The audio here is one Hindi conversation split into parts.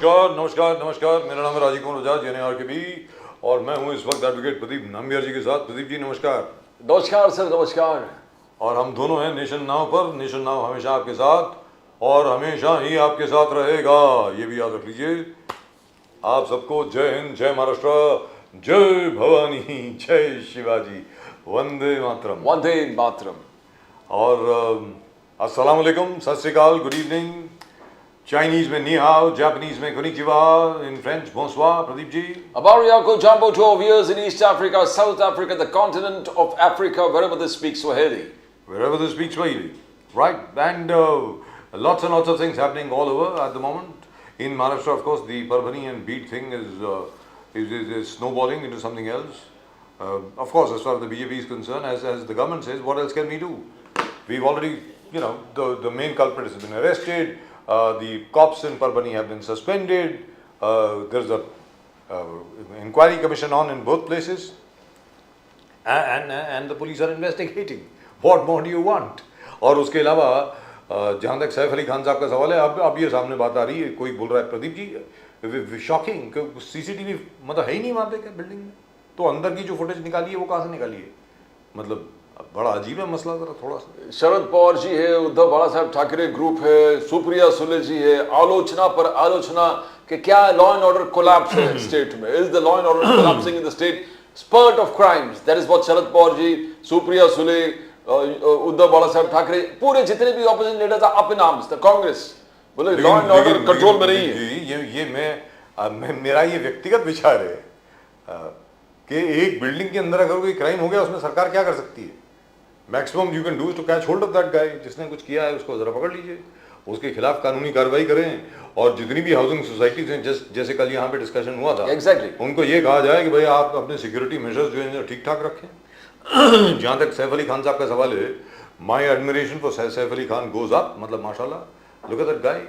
नमस्कार नमस्कार नमस्कार। मेरा नाम है राजीव कुमार बजाज, NARKB, और मैं हूँ इस वक्त एडवोकेट प्रदीप नाम्बियार जी के साथ। प्रदीप जी नमस्कार। नमस्कार सर, नमस्कार। और हम दोनों हैं नेशन नाउ पर। नेशन नाउ हमेशा आपके साथ और हमेशा ही आपके साथ रहेगा, ये भी याद रख लीजिए। आप सबको जय हिंद, जय महाराष्ट्र, जय भवानी, जय शिवाजी, वंदे मातरम। वंदे मातरम। और अस्सलाम वालेकुम, सत श्री अकाल, गुड इवनिंग। चाइनीज में नी हाओ, जापानीज में कोनिचिवा, इन फ्रेंच बोंसोir। Pradeep ji, Abariako Jumbo 12 years in East Africa, South Africa, the continent of Africa, wherever they speak Swahili. wherever they speak Swahili, right? And lots and lots of things happening all over at the moment. In Maharashtra, of course, the Parbhani and Beat thing is snowballing into something else. Of course, as far as the BJP is concerned, as the government says, what else can we do? We've already, the main culprit has been arrested. The cops in Parbhani have been suspended. There's a inquiry commission on in both places, and the police are investigating. What more do you want? और उसके अलावा जहाँ तक सैफ अली खान साहब का सवाल है, अब ये सामने बात आ रही है, कोई बोल रहा है प्रदीप जी, शॉकिंग, CCTV मतलब है ही नहीं वहाँ पे क्या बिल्डिंग में, तो अंदर की जो फुटेज निकाली है वो कहाँ से निकाली है? मतलब बड़ा अजीब है मसला, जरा थोड़ा सा। शरद पवार जी है, उद्धव बाला साहब ठाकरे ग्रुप है, सुप्रिया सुले जी है, आलोचना पर आलोचना कि क्या लॉ एंड ऑर्डर कोलैप्स है स्टेट में, is the law and order collapsing in the state, spurt of crimes, that is what Sharad Pawar ji, Supriya Sule, Uddhav Bala Saheb Thackeray, पूरे जितने भी opposition leaders are up in arms, the Congress बोले लॉ एंड ऑर्डर कंट्रोल में नहीं है। ये मेरा ये व्यक्तिगत विचार है कि एक बिल्डिंग के अंदर अगर कोई क्राइम हो गया, उसमें सरकार क्या कर सकती है? Maximum you can do to catch hold of that guy, जिसने कुछ किया है उसको जरा पकड़ लीजिए, उसके खिलाफ कानूनी कार्रवाई करें, और जितनी भी हाउसिंग सोसाइटीज हैं, जैसे कल यहाँ पे डिस्कशन हुआ था, उनको ये कहा जाए कि भाई आप अपने सिक्योरिटी मेजर्स जो है ठीक ठाक रखें। जहाँ तक सैफ अली खान साहब का सवाल है, my admiration for Saif Ali Khan goes up, मतलब माशाल्लाह, look at that guy,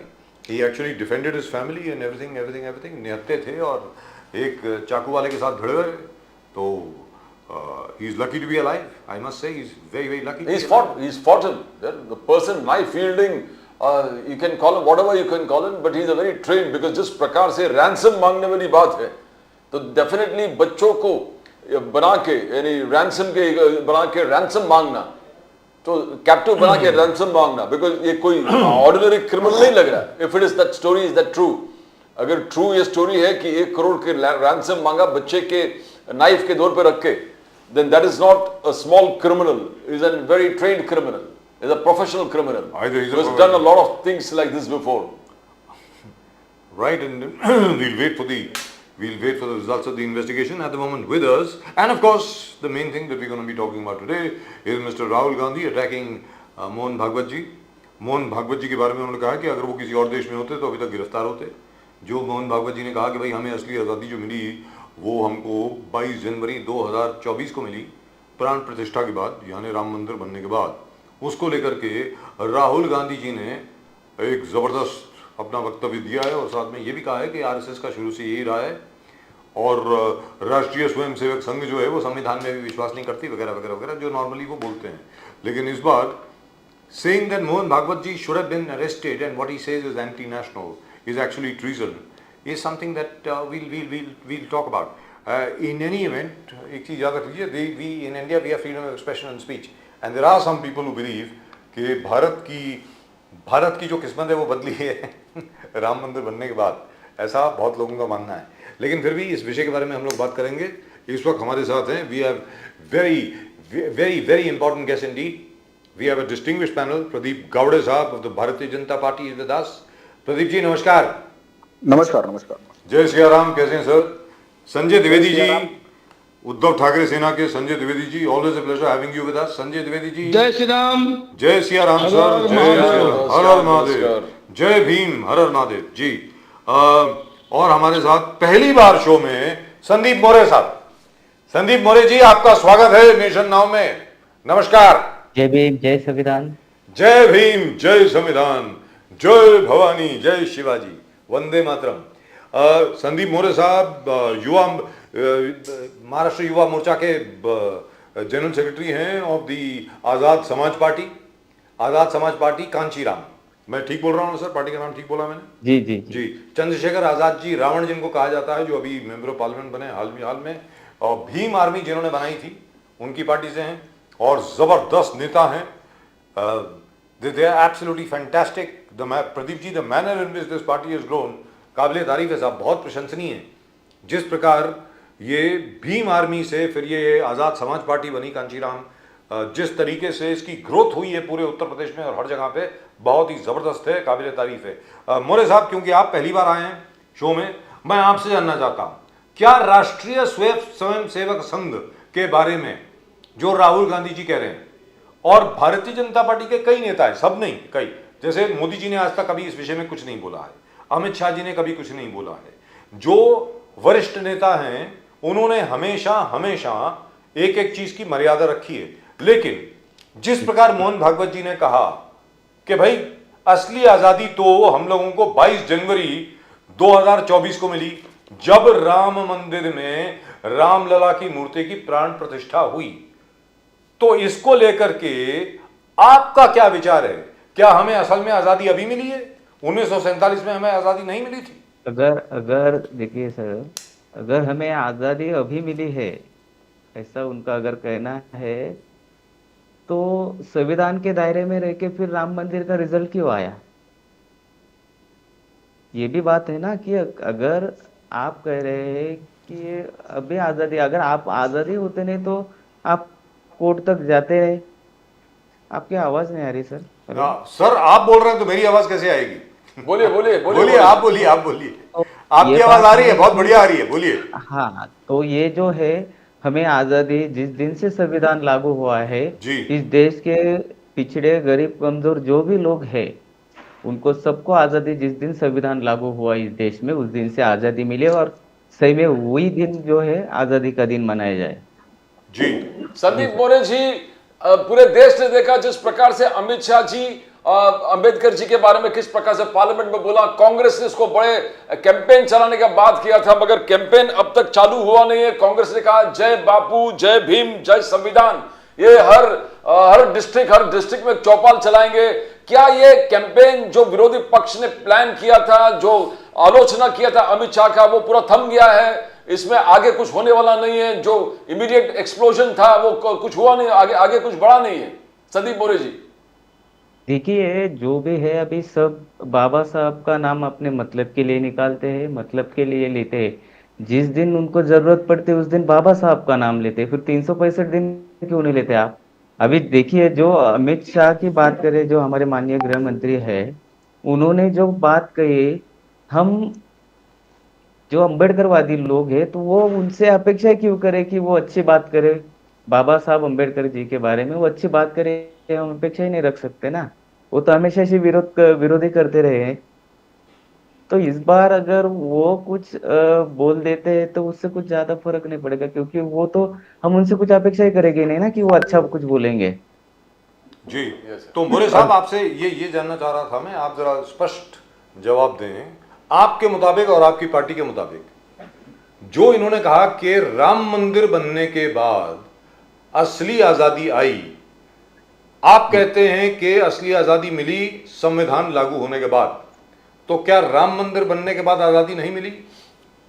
he actually defended his family and everything. निहत्ते थे और एक चाकू वाले के साथ भिड़ गए, तो he is lucky to be alive. I must say, he's very lucky. He's fought him. The person knife wielding, you can call him whatever you can call him, but he's a very trained, because जिस प्रकार से ransom मांगने वाली बात है, तो definitely बच्चों को बना के, यानी ransom के बना के ransom मांगना, तो captive बना के ransom मांगना, because ये कोई ordinary criminal नहीं लग रहा है। If it is that story, is that true? अगर true ये story है कि 1 करोड़ के ransom मांगा बच्चे के knife के दौर पे रख के, then that is not a small criminal. He is a very trained criminal. He is a professional criminal. He has done a lot of things like this before. Right, and we'll wait for the results of the investigation. At the moment with us, and of course the main thing that we're going to be talking about today is Mr. Rahul Gandhi attacking Mohan Bhagwat ji. Mohan Bhagwat जी के बारे में उन्होंने कहा कि अगर वो किसी और देश में होते तो अभी तक गिरफ्तार होते। जो मोहन भागवत जी ने कहा कि भाई हमें असली आज़ादी जो मिली वो हमको 22 जनवरी 2024 को मिली, प्राण प्रतिष्ठा के बाद, यानी राम मंदिर बनने के बाद, उसको लेकर के राहुल गांधी जी ने एक ज़बरदस्त अपना वक्तव्य दिया है, और साथ में ये भी कहा है कि RSS का शुरू से यही रहा है, और राष्ट्रीय स्वयंसेवक संघ जो है वो संविधान में भी विश्वास नहीं करती, वगैरह वगैरह वगैरह, जो नॉर्मली वो बोलते हैं। लेकिन इस बार saying that Mohan Bhagwat ji should have been arrested and what he says is anti-national, is actually treason, is something that we'll talk about. In any event, एक चीज़ याद रख लीजिए, we in India we have freedom of expression and speech, and there are some people who believe कि भारत की जो किस्मत है वो बदली है राम मंदिर बनने के बाद, ऐसा बहुत लोगों का मानना है। लेकिन फिर भी इस विषय के बारे में हम लोग बात करेंगे। इस वक्त हमारे साथ हैं, we have very important guest indeed. We have a distinguished panel. Pradeep Gowde Sahab of the Bharatiya Janata Party is with us. Pradeep ji, नमस्कार। नमस्कार। जय सिया राम, कैसे हैं सर? संजय द्विवेदी जी, उद्धव ठाकरे सेना के संजय द्विवेदी जी, always a pleasure having you with us. Sanjay Dwivedi जी, जय श्री राम। जय सिया राम सर, हर हर महादेव, जय भीम, हर हर महादेव जी। और हमारे साथ पहली बार शो में संदीप मोरे साहब। संदीप मोरे जी, आपका स्वागत है नेशन नाउ में। नमस्कार। जय भीम, जय संविधान। जय भीम, जय संविधान, जय भवानी, जय शिवाजी, वंदे मातरम। संदीप मोरे साहब महाराष्ट्र युवा मोर्चा के जनरल सेक्रेटरी हैं ऑफ दी आज़ाद समाज पार्टी कांचीराम, मैं ठीक बोल रहा हूँ सर? पार्टी का नाम ठीक बोला मैंने? जी जी जी। जी, चंद्रशेखर आजाद जी, रावण जिनको कहा जाता है, जो अभी मेंबर ऑफ पार्लियामेंट बने हाल में, और भीम आर्मी जिन्होंने बनाई थी, उनकी पार्टी से हैं और जबरदस्त नेता हैं। They are absolutely fantastic. Pradeep ji, the manner in which this party has grown, काबिले तारीफ है साहब, बहुत प्रशंसनीय है। जिस प्रकार ये भीम आर्मी से फिर ये आज़ाद समाज पार्टी बनी कांचीराम, जिस तरीके से इसकी ग्रोथ हुई है पूरे उत्तर प्रदेश में और हर जगह पे, बहुत ही ज़बरदस्त है, काबिले तारीफ है। मोरे साहब, क्योंकि आप पहली बार आए हैं शो में, मैं आपसे जानना चाहता हूँ, क्या राष्ट्रीय स्वयं सेवक संघ के बारे में जो राहुल गांधी जी कह रहे हैं, और भारतीय जनता पार्टी के कई नेता हैं, सब नहीं, कई, जैसे मोदी जी ने आज तक कभी इस विषय में कुछ नहीं बोला है, अमित शाह जी ने कभी कुछ नहीं बोला है, जो वरिष्ठ नेता हैं उन्होंने हमेशा हमेशा एक एक चीज की मर्यादा रखी है। लेकिन जिस प्रकार मोहन भागवत जी ने कहा कि भाई असली आजादी तो हम लोगों को 22 जनवरी 2024 को मिली, जब राम मंदिर में रामलला की मूर्ति की प्राण प्रतिष्ठा हुई। तो इसको लेकर के आपका क्या विचार है? क्या हमें असल में आजादी अभी मिली है? 1947 में हमें आजादी नहीं मिली थी? अगर देखिए सर, अगर हमें आज़ादी अभी मिली है, ऐसा उनका अगर कहना है, तो संविधान के दायरे में रह के फिर राम मंदिर का रिजल्ट क्यों आया? ये भी बात है ना कि अगर आप कह रहे हैं कि अभी आज़ादी, अगर आप आज़ादी होते नहीं तो आप कोर्ट तक जाते रहे। आपकी आवाज़ नहीं आ रही सर। सर आप बोल रहे हैं तो मेरी आवाज कैसे आएगी? बोलिए बोलिए बोलिए, आप बोलिए, आप बोलिए। तो आपकी ये आवाज बात आ रही है, बहुत बढ़िया आ रही है, बोलिए। हाँ, तो ये जो है, हमें आज़ादी जिस दिन से संविधान लागू हुआ है, जी। इस देश के पिछड़े, गरीब, कमजोर जो भी लोग हैं, उनको सबको आज़ादी जिस दिन संविधान लागू हुआ इस देश में, उस दिन से आज़ादी मिले, और सही में वही दिन जो है आज़ादी का दिन मनाया जाए। जी संदीप मोरे जी, पूरे देश ने देखा जिस प्रकार से अमित शाह जी अंबेडकर जी के बारे में किस प्रकार से पार्लियामेंट में बोला। कांग्रेस ने इसको बड़े कैंपेन चलाने का बात किया था, मगर कैंपेन अब तक चालू हुआ नहीं है। कांग्रेस ने कहा जय बापू, जय भीम, जय संविधान, ये हर डिस्ट्रिक्ट में चौपाल चलाएंगे। क्या ये कैंपेन जो विरोधी पक्ष ने प्लान किया था, जो आलोचना किया था अमित शाह का, वो पूरा थम गया है? इसमें आगे कुछ होने वाला नहीं है? जो इमीडिएट एक्सप्लोजन था वो कुछ हुआ नहीं, आगे कुछ बढ़ा नहीं है? संदीप मोरे जी, देखिए, जो भी है अभी सब बाबा साहब का नाम अपने मतलब के लिए निकालते हैं, मतलब के लिए लेते हैं। जिस दिन उनको जरूरत पड़ती है उस दिन बाबा साहब का नाम लेते हैं, फिर 365 दिन क्यों नहीं लेते आप? अभी देखिए, जो अमित शाह की बात करें, जो हमारे माननीय गृह मंत्री है, उन्होंने जो बात कही, हम जो अम्बेडकरवादी लोग हैं, तो वो उनसे अपेक्षा क्यों करे कि वो अच्छी बात करे बाबा साहब अम्बेडकर जी के बारे में? वो अच्छी बात करे, हम अपेक्षा ही नहीं रख सकते ना। वो तो हमेशा से विरोधी करते रहे हैं। तो इस बार अगर वो कुछ बोल देते हैं तो उससे कुछ ज्यादा फर्क नहीं पड़ेगा, क्योंकि वो तो, हम उनसे कुछ अपेक्षा ही करेंगे नहीं ना कि वो अच्छा कुछ बोलेंगे। जी। तो मोरे साहब, आपसे ये जानना चाह रहा था मैं, आप जरा स्पष्ट जवाब दें। आपके मुताबिक और आपकी पार्टी के मुताबिक, जो इन्होंने कहा कि राम मंदिर बनने के बाद असली आजादी आई, आप कहते हैं कि असली आजादी मिली संविधान लागू होने के बाद, तो क्या राम मंदिर बनने के बाद आजादी नहीं मिली?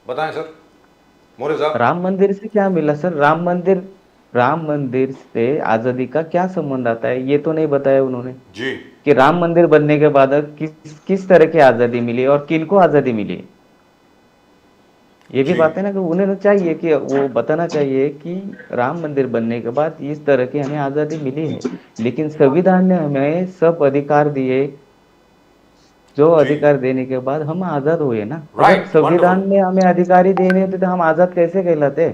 बताएं सर मोरे साहब। राम मंदिर से क्या मिला सर? राम मंदिर से आजादी का क्या संबंध आता है? ये तो नहीं बताया उन्होंने जी। कि राम मंदिर बनने के बाद किस तरह की आजादी मिली और किनको आजादी मिली। ये भी जी। बात है ना कि उन्हें चाहिए कि वो बताना चाहिए कि राम मंदिर बनने के बाद इस तरह की हमें आजादी मिली है। लेकिन संविधान ने हमें सब अधिकार दिए, जो जी। अधिकार देने के बाद हम आजाद हुए ना। Right, अगर संविधान wonderful. ने हमें अधिकार ही देने होते तो हम आजाद कैसे कहलाते?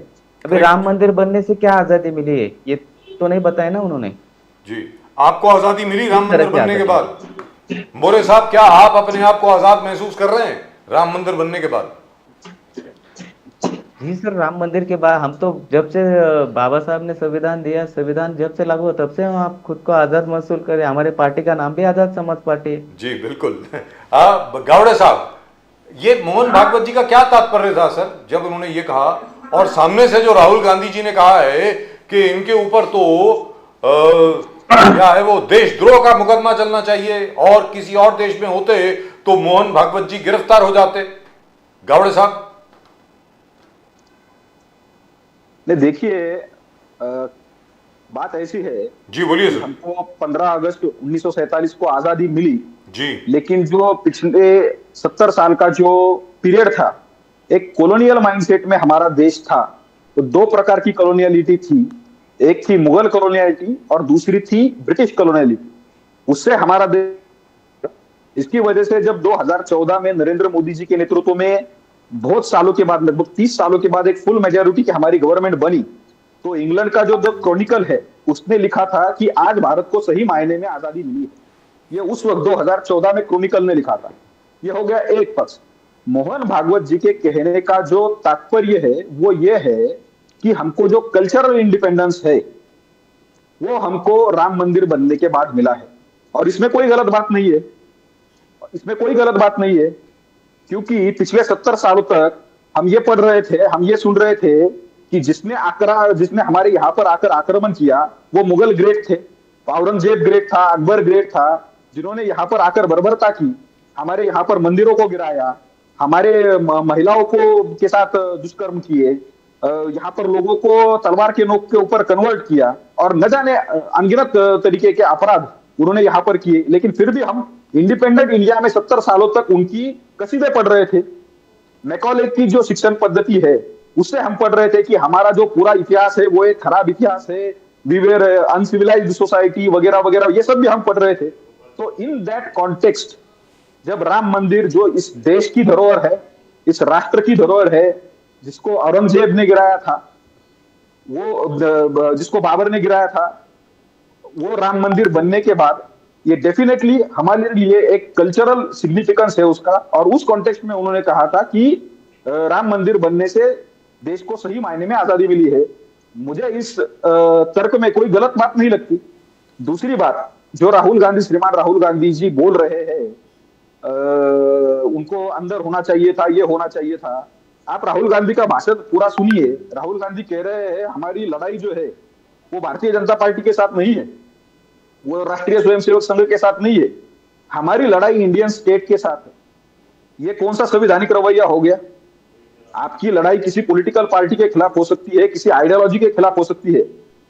अभी Correct. राम मंदिर बनने से क्या आजादी मिली है, ये तो नहीं बताया ना उन्होंने। जी, आपको आजादी मिली राम किस तरह मंदिर की बनने के आजादी? बाद? मोरे साहब, क्या आप अपने आप को आजाद महसूस कर रहे हैं राम मंदिर बनने के बाद? जी सर, राम मंदिर के बाद हम तो जब से बाबा साहब ने संविधान दिया, संविधान जब से लागू हुआ तब से हम आप खुद को आजाद महसूस करें। हमारे पार्टी का नाम भी आजाद समाज पार्टी है। जी बिल्कुल। गावड़े साहब, ये मोहन भागवत जी का क्या तात्पर्य था सर, जब उन्होंने ये कहा, और सामने से जो राहुल गांधी जी ने कहा है कि इनके ऊपर तो या है वो देशद्रोह का मुकदमा चलना चाहिए, और किसी और देश में होते तो मोहन भागवत जी गिरफ्तार हो जाते। गावड़े साहब। नहीं, देखिए, बात ऐसी है जी बोलिए सर। हमको 15 अगस्त 1947 को आजादी मिली जी। लेकिन जो पिछले 70 साल का जो पीरियड था, एक कॉलोनियल माइंडसेट में हमारा देश था। तो दो प्रकार की कॉलोनियलिटी थी, एक थी मुगल कॉलोनियलिटी और दूसरी थी ब्रिटिश कॉलोनियलिटी। उससे हमारा देश, इसकी वजह से जब 2014 में नरेंद्र मोदी जी के नेतृत्व में बहुत सालों के बाद, लगभग 30 सालों के बाद एक फुल मेजोरिटी की हमारी गवर्नमेंट बनी, तो इंग्लैंड का जो द क्रॉनिकल है उसने लिखा था कि आज भारत को सही मायने में आजादी मिली है। ये उस वक्त 2014 में क्रॉनिकल ने लिखा था। ये हो गया एक पक्ष। मोहन भागवत जी के कहने का जो तात्पर्य है वो ये है कि हमको जो कल्चरल इंडिपेंडेंस है वो हमको राम मंदिर बनने के बाद मिला है, और इसमें कोई गलत बात नहीं है, इसमें कोई गलत बात नहीं है। क्योंकि पिछले 70 सालों तक हम ये पढ़ रहे थे, हम ये सुन रहे थे कि जिसने हमारे यहाँ पर आकर आक्रमण किया वो मुगल ग्रेट थे, औरंगजेब ग्रेट था, अकबर ग्रेट था, जिन्होंने यहाँ पर आकर बर्बरता की, हमारे यहाँ पर मंदिरों को गिराया, हमारे महिलाओं को के साथ दुष्कर्म किए, यहाँ पर लोगों को तलवार के नोक के ऊपर कन्वर्ट किया, और न जाने अनगिनत तरीके के अपराध उन्होंने यहाँ पर किए। लेकिन फिर भी हम इंडिपेंडेंट इंडिया में 70 सालों तक उनकी कसीदे पढ़ रहे थे। मैकॉले की जो शिक्षण पद्धति है उससे हम पढ़ रहे थे कि हमारा जो पूरा इतिहास है वो एक खराब इतिहास है, वी वेर अनसिविलाइज्ड सोसाइटी वगैरह वगैरह, ये सब भी हम पढ़ रहे थे। तो इन दैट कॉन्टेक्स्ट जब राम मंदिर, जो इस देश की धरोहर है, इस राष्ट्र की धरोहर है, जिसको औरंगजेब ने गिराया था, वो जिसको बाबर ने गिराया था, वो राम मंदिर बनने के बाद ये डेफिनेटली हमारे लिए एक कल्चरल सिग्निफिकेंस है उसका। और उस कॉन्टेक्स्ट में उन्होंने कहा था कि राम मंदिर बनने से देश को सही मायने में आजादी मिली है। मुझे इस तर्क में कोई गलत बात नहीं लगती। दूसरी बात, जो श्रीमान राहुल गांधी जी बोल रहे हैं, उनको अंदर होना चाहिए था, ये होना चाहिए था। आप राहुल गांधी का भाषण पूरा सुनिए। राहुल गांधी कह रहे हैं हमारी लड़ाई जो है वो भारतीय जनता पार्टी के साथ नहीं है, वो राष्ट्रीय स्वयंसेवक संघ के साथ नहीं है, हमारी लड़ाई इंडियन स्टेट के साथ है। ये कौन सा संवैधानिक रवैया हो गया? आपकी लड़ाई किसी पॉलिटिकल पार्टी के खिलाफ हो सकती है, किसी आइडियोलॉजी के खिलाफ हो सकती है।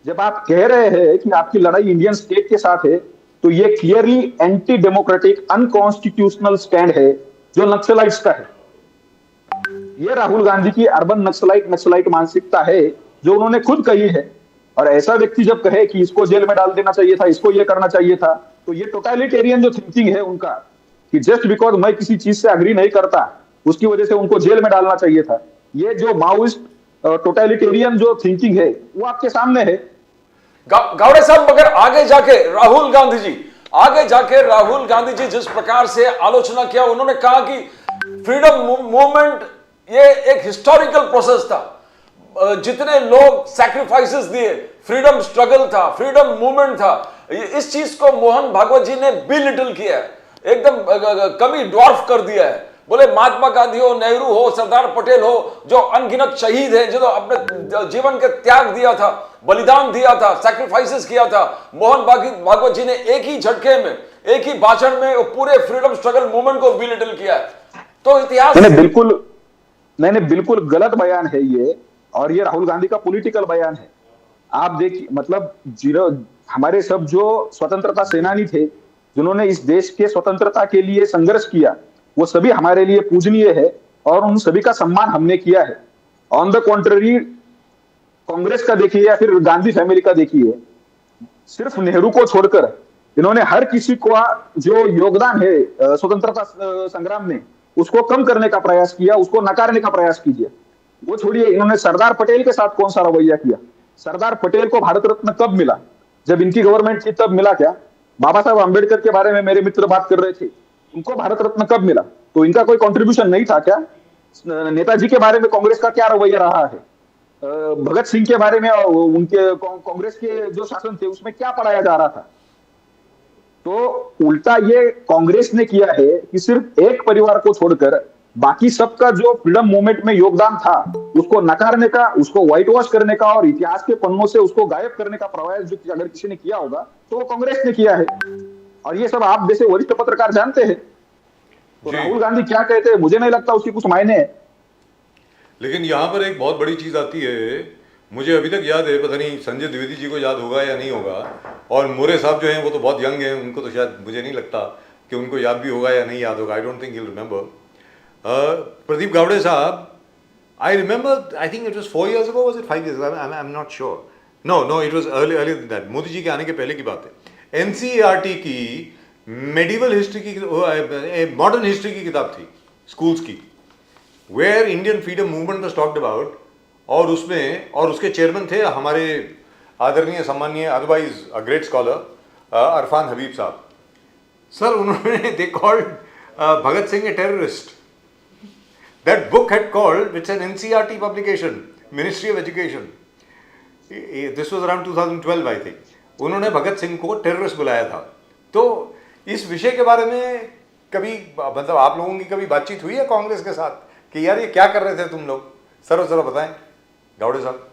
जब आप कह रहे हैं कि आपकी लड़ाई इंडियन स्टेट के साथ है, तो ये clearly anti democratic unconstitutional stand है जो नक्सलाइट्स का है। ये राहुल गांधी की अर्बन नक्सलाइट मानसिकता है जो उन्होंने खुद कही है। और ऐसा व्यक्ति जब कहे कि इसको जेल में डाल देना चाहिए था, इसको ये करना चाहिए था, तो ये टोटलिटेरियन जो थिंकिंग है उनका, कि जस्ट बिकॉज मैं किसी चीज से अग्री नहीं करता उसकी वजह से उनको जेल में डालना चाहिए था, ये जो माओइस्ट टोटलिटेरियन जो थिंकिंग है वो आपके सामने है। गावड़े साहब, मगर आगे जाके राहुल गांधी जी जिस प्रकार से आलोचना किया, उन्होंने कहा कि फ्रीडम मूवमेंट ये एक हिस्टोरिकल प्रोसेस था, जितने लोग सैक्रिफाइसेस दिए, फ्रीडम स्ट्रगल था, फ्रीडम मूवमेंट था। इस चीज को मोहन भागवत जी ने बिलिटल किया है, एकदम कमी ड्वार्फ कर दिया है। बोले महात्मा गांधी हो, नेहरू हो, सरदार पटेल हो, जो अनगिनत शहीद हैं, जो अपने जीवन के त्याग दिया था, बलिदान दिया था, सैक्रिफाइसेस किया था, मोहन भागवत जी ने एक ही झटके में, एक ही भाषण में पूरे फ्रीडम स्ट्रगल मूवमेंट को बिलिटल किया है। तो इतिहास बिल्कुल गलत बयान है ये, और ये राहुल गांधी का पॉलिटिकल बयान है। आप देखिए, मतलब हमारे सब जो स्वतंत्रता सेनानी थे, जिन्होंने इस देश के स्वतंत्रता के लिए संघर्ष किया, वो सभी हमारे लिए पूजनीय है और उन सभी का सम्मान हमने किया है। ऑन द कॉन्ट्ररी, कांग्रेस का देखिए या फिर गांधी फैमिली का देखिए, सिर्फ नेहरू को छोड़कर इन्होंने हर किसी को जो योगदान है स्वतंत्रता संग्राम में, उसको कम करने का प्रयास किया, उसको नकारने का प्रयास कीजिए। वो छोड़िए, इन्होंने सरदार पटेल के साथ कौन सा रवैया किया? सरदार पटेल को भारत रत्न कब मिला? जब इनकी गवर्नमेंट थी तब मिला क्या? बाबा साहब अम्बेडकर के बारे में मेरे मित्र बात कर रहे थे, उनको भारत रत्न कब मिला? तो इनका कोई कंट्रीब्यूशन नहीं था क्या? नेताजी के बारे में कांग्रेस का क्या रवैया रहा है? भगत सिंह के बारे में उनके कांग्रेस के जो शासन थे उसमें क्या पढ़ाया जा रहा था? तो उल्टा ये कांग्रेस ने किया है कि सिर्फ एक परिवार को छोड़कर बाकी सबका जो फ्रीडम मूवमेंट में योगदान था उसको नकारने का, उसको व्हाइट वॉश करने का और इतिहास के पन्नों से उसको गायब करने का प्रयास जो अगर किसी ने किया होगा तो वो कांग्रेस ने किया है। और ये सब आप जैसे वरिष्ठ पत्रकार जानते हैं। तो जी। राहुल गांधी क्या कहते हैं मुझे नहीं लगता उसकी कुछ मायने है। लेकिन यहाँ पर एक बहुत बड़ी चीज़ आती है, मुझे अभी तक याद है, पता नहीं संजय द्विवेदी जी को याद होगा या नहीं होगा, और मोरे साहब जो हैं वो तो बहुत यंग हैं, उनको तो शायद मुझे नहीं लगता कि उनको याद भी होगा या नहीं याद होगा, I don't think you remember. Pradeep Gawde sahab, I remember, I think it was 4 years ago, was it 5 years ago, I am not sure, no it was early then that, Modi ji के आने के पहले की बात है। एनसीईआरटी की मेडिवल हिस्ट्री की, मॉडर्न हिस्ट्री की किताब थी स्कूल्स की, where Indian freedom movement was talked about, और उसमें, और उसके चेयरमैन थे हमारे आदरणीय सम्मानीय otherwise a great scholar Irfan Habib sahab. Sir उन्होंने they called Bhagat Singh a terrorist. That book had called, it's an NCERT publication, ministry of education, this was around 2012 I think, उन्होंने भगत सिंह को टेररिस्ट बुलाया था। तो इस विषय के बारे में कभी मतलब आप लोगों की कभी बातचीत हुई है कांग्रेस के साथ कि यार ये क्या कर रहे थे तुम लोग? सर जरा बताएं गावड़े साहब।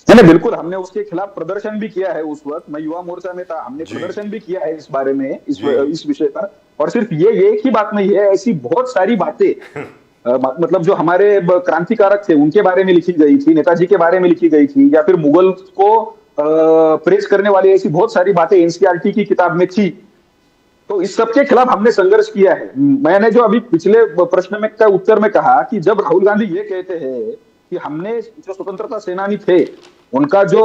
नहीं बिल्कुल, हमने उसके खिलाफ प्रदर्शन भी किया है। उस वक्त मैं युवा मोर्चा में था, हमने प्रदर्शन भी किया है इस बारे में, इस विषय पर। और सिर्फ ये एक ही बात नहीं है, ऐसी बहुत सारी बातें मतलब जो हमारे क्रांतिकारक थे उनके बारे में लिखी गई थी, नेताजी के बारे में लिखी गई थी, या फिर मुगल को प्रेज करने वाली ऐसी बहुत सारी बातें एनसीईआरटी की किताब में थी। तो इस सब के खिलाफ हमने संघर्ष किया है। मैंने जो अभी पिछले प्रश्न में का उत्तर में कहा कि जब राहुल गांधी ये कहते हैं कि हमने जो स्वतंत्रता सेनानी थे उनका जो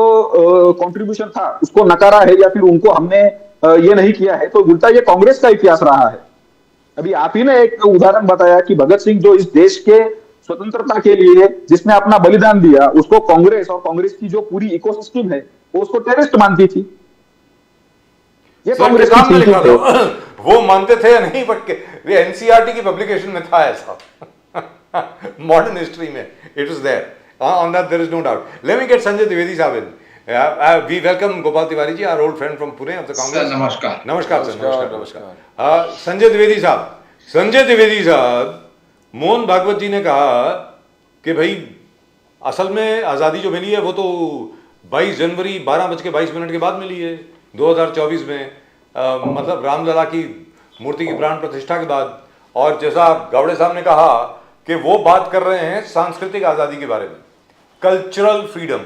कंट्रीब्यूशन था उसको नकारा है या फिर उनको हमने ये नहीं किया है, तो उल्टा ये कांग्रेस का इतिहास रहा है। अभी आप ही ने एक उदाहरण बताया कि भगत सिंह जो इस देश के स्वतंत्रता के लिए जिसने अपना बलिदान दिया, उसको कांग्रेस और कांग्रेस की जो पूरी इकोसिस्टम है वो उसको टेररिस्ट मानती थी। ये कांग्रेस की में लिखा थिंकिंग था, वो मानते थे या नहीं, बट एनसीईआरटी की पब्लिकेशन में था ऐसा। मॉडर्न हिस्ट्री में it was there, on that there is no doubt. Let me get Sanjay Dwivedi sahab in. We welcome Gopal Tiwari ji, our old friend from Pune of the Congress. Sir, namaskar. नमस्कार सर, नमस्कार। संजय द्विवेदी साहब, मोहन भागवत जी ने कहा कि भाई असल में आज़ादी जो मिली है वो तो 22 जनवरी 12:22 के बाद मिली है 2024 में, मतलब रामलला की मूर्ति की प्राण प्रतिष्ठा के बाद। और जैसा गावड़े साहब ने कहा कि वो बात कर रहे हैं सांस्कृतिक आज़ादी के बारे में, cultural freedom,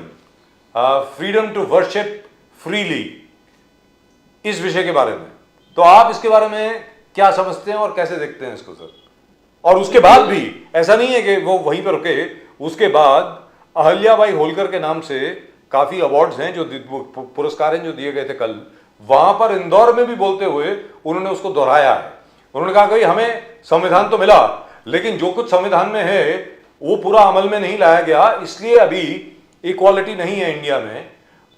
freedom to worship freely, इस विषय के बारे में। तो आप इसके बारे में क्या समझते हैं और कैसे देखते हैं इसको सर? और उसके बाद भी ऐसा नहीं है कि वो वहीं पर रुके, उसके बाद अहल्याबाई होलकर के नाम से काफी अवार्ड्स हैं, जो पुरस्कार हैं जो दिए गए थे कल, वहां पर इंदौर में भी बोलते हुए उन्होंने उसको दोहराया है। उन्होंने कहा कि हमें संविधान तो मिला लेकिन जो कुछ संविधान में है वो पूरा अमल में नहीं लाया गया, इसलिए अभी इक्वालिटी नहीं है इंडिया में।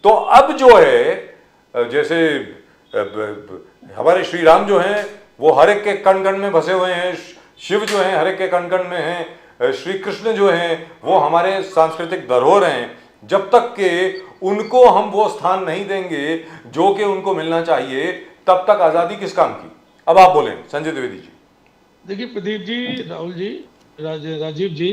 तो अब जो है जैसे हमारे श्री राम जो हैं वो हर एक के कण कण में बसे हुए हैं, शिव जो हैं हर एक के कण कण में हैं, श्री कृष्ण जो हैं वो हमारे सांस्कृतिक धरोहर हैं। जब तक के उनको हम वो स्थान नहीं देंगे जो कि उनको मिलना चाहिए, तब तक आज़ादी किस काम की? अब आप बोलें संजय द्विवेदी जी। देखिए प्रदीप जी, राहुल जी, राजीव जी,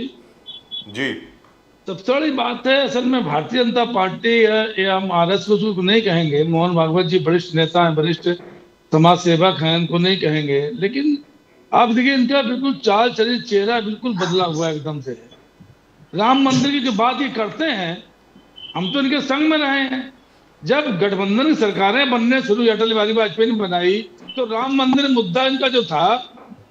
सबसे बड़ी बात है असल में भारतीय जनता पार्टी या हम आरएसएस को नहीं कहेंगे, मोहन भागवत जी वरिष्ठ नेता हैं, वरिष्ठ समाज सेवक हैं, उनको नहीं कहेंगे, लेकिन आप देखिए इनका बिल्कुल चाल चलित चेहरा बिल्कुल बदला हुआ है एकदम से। राम मंदिर की जो बात ये करते हैं, हम तो इनके संग में रहे हैं। जब गठबंधन की सरकारें बनने शुरू अटल बिहारी वाजपेयी ने बनाई तो राम मंदिर मुद्दा इनका जो था,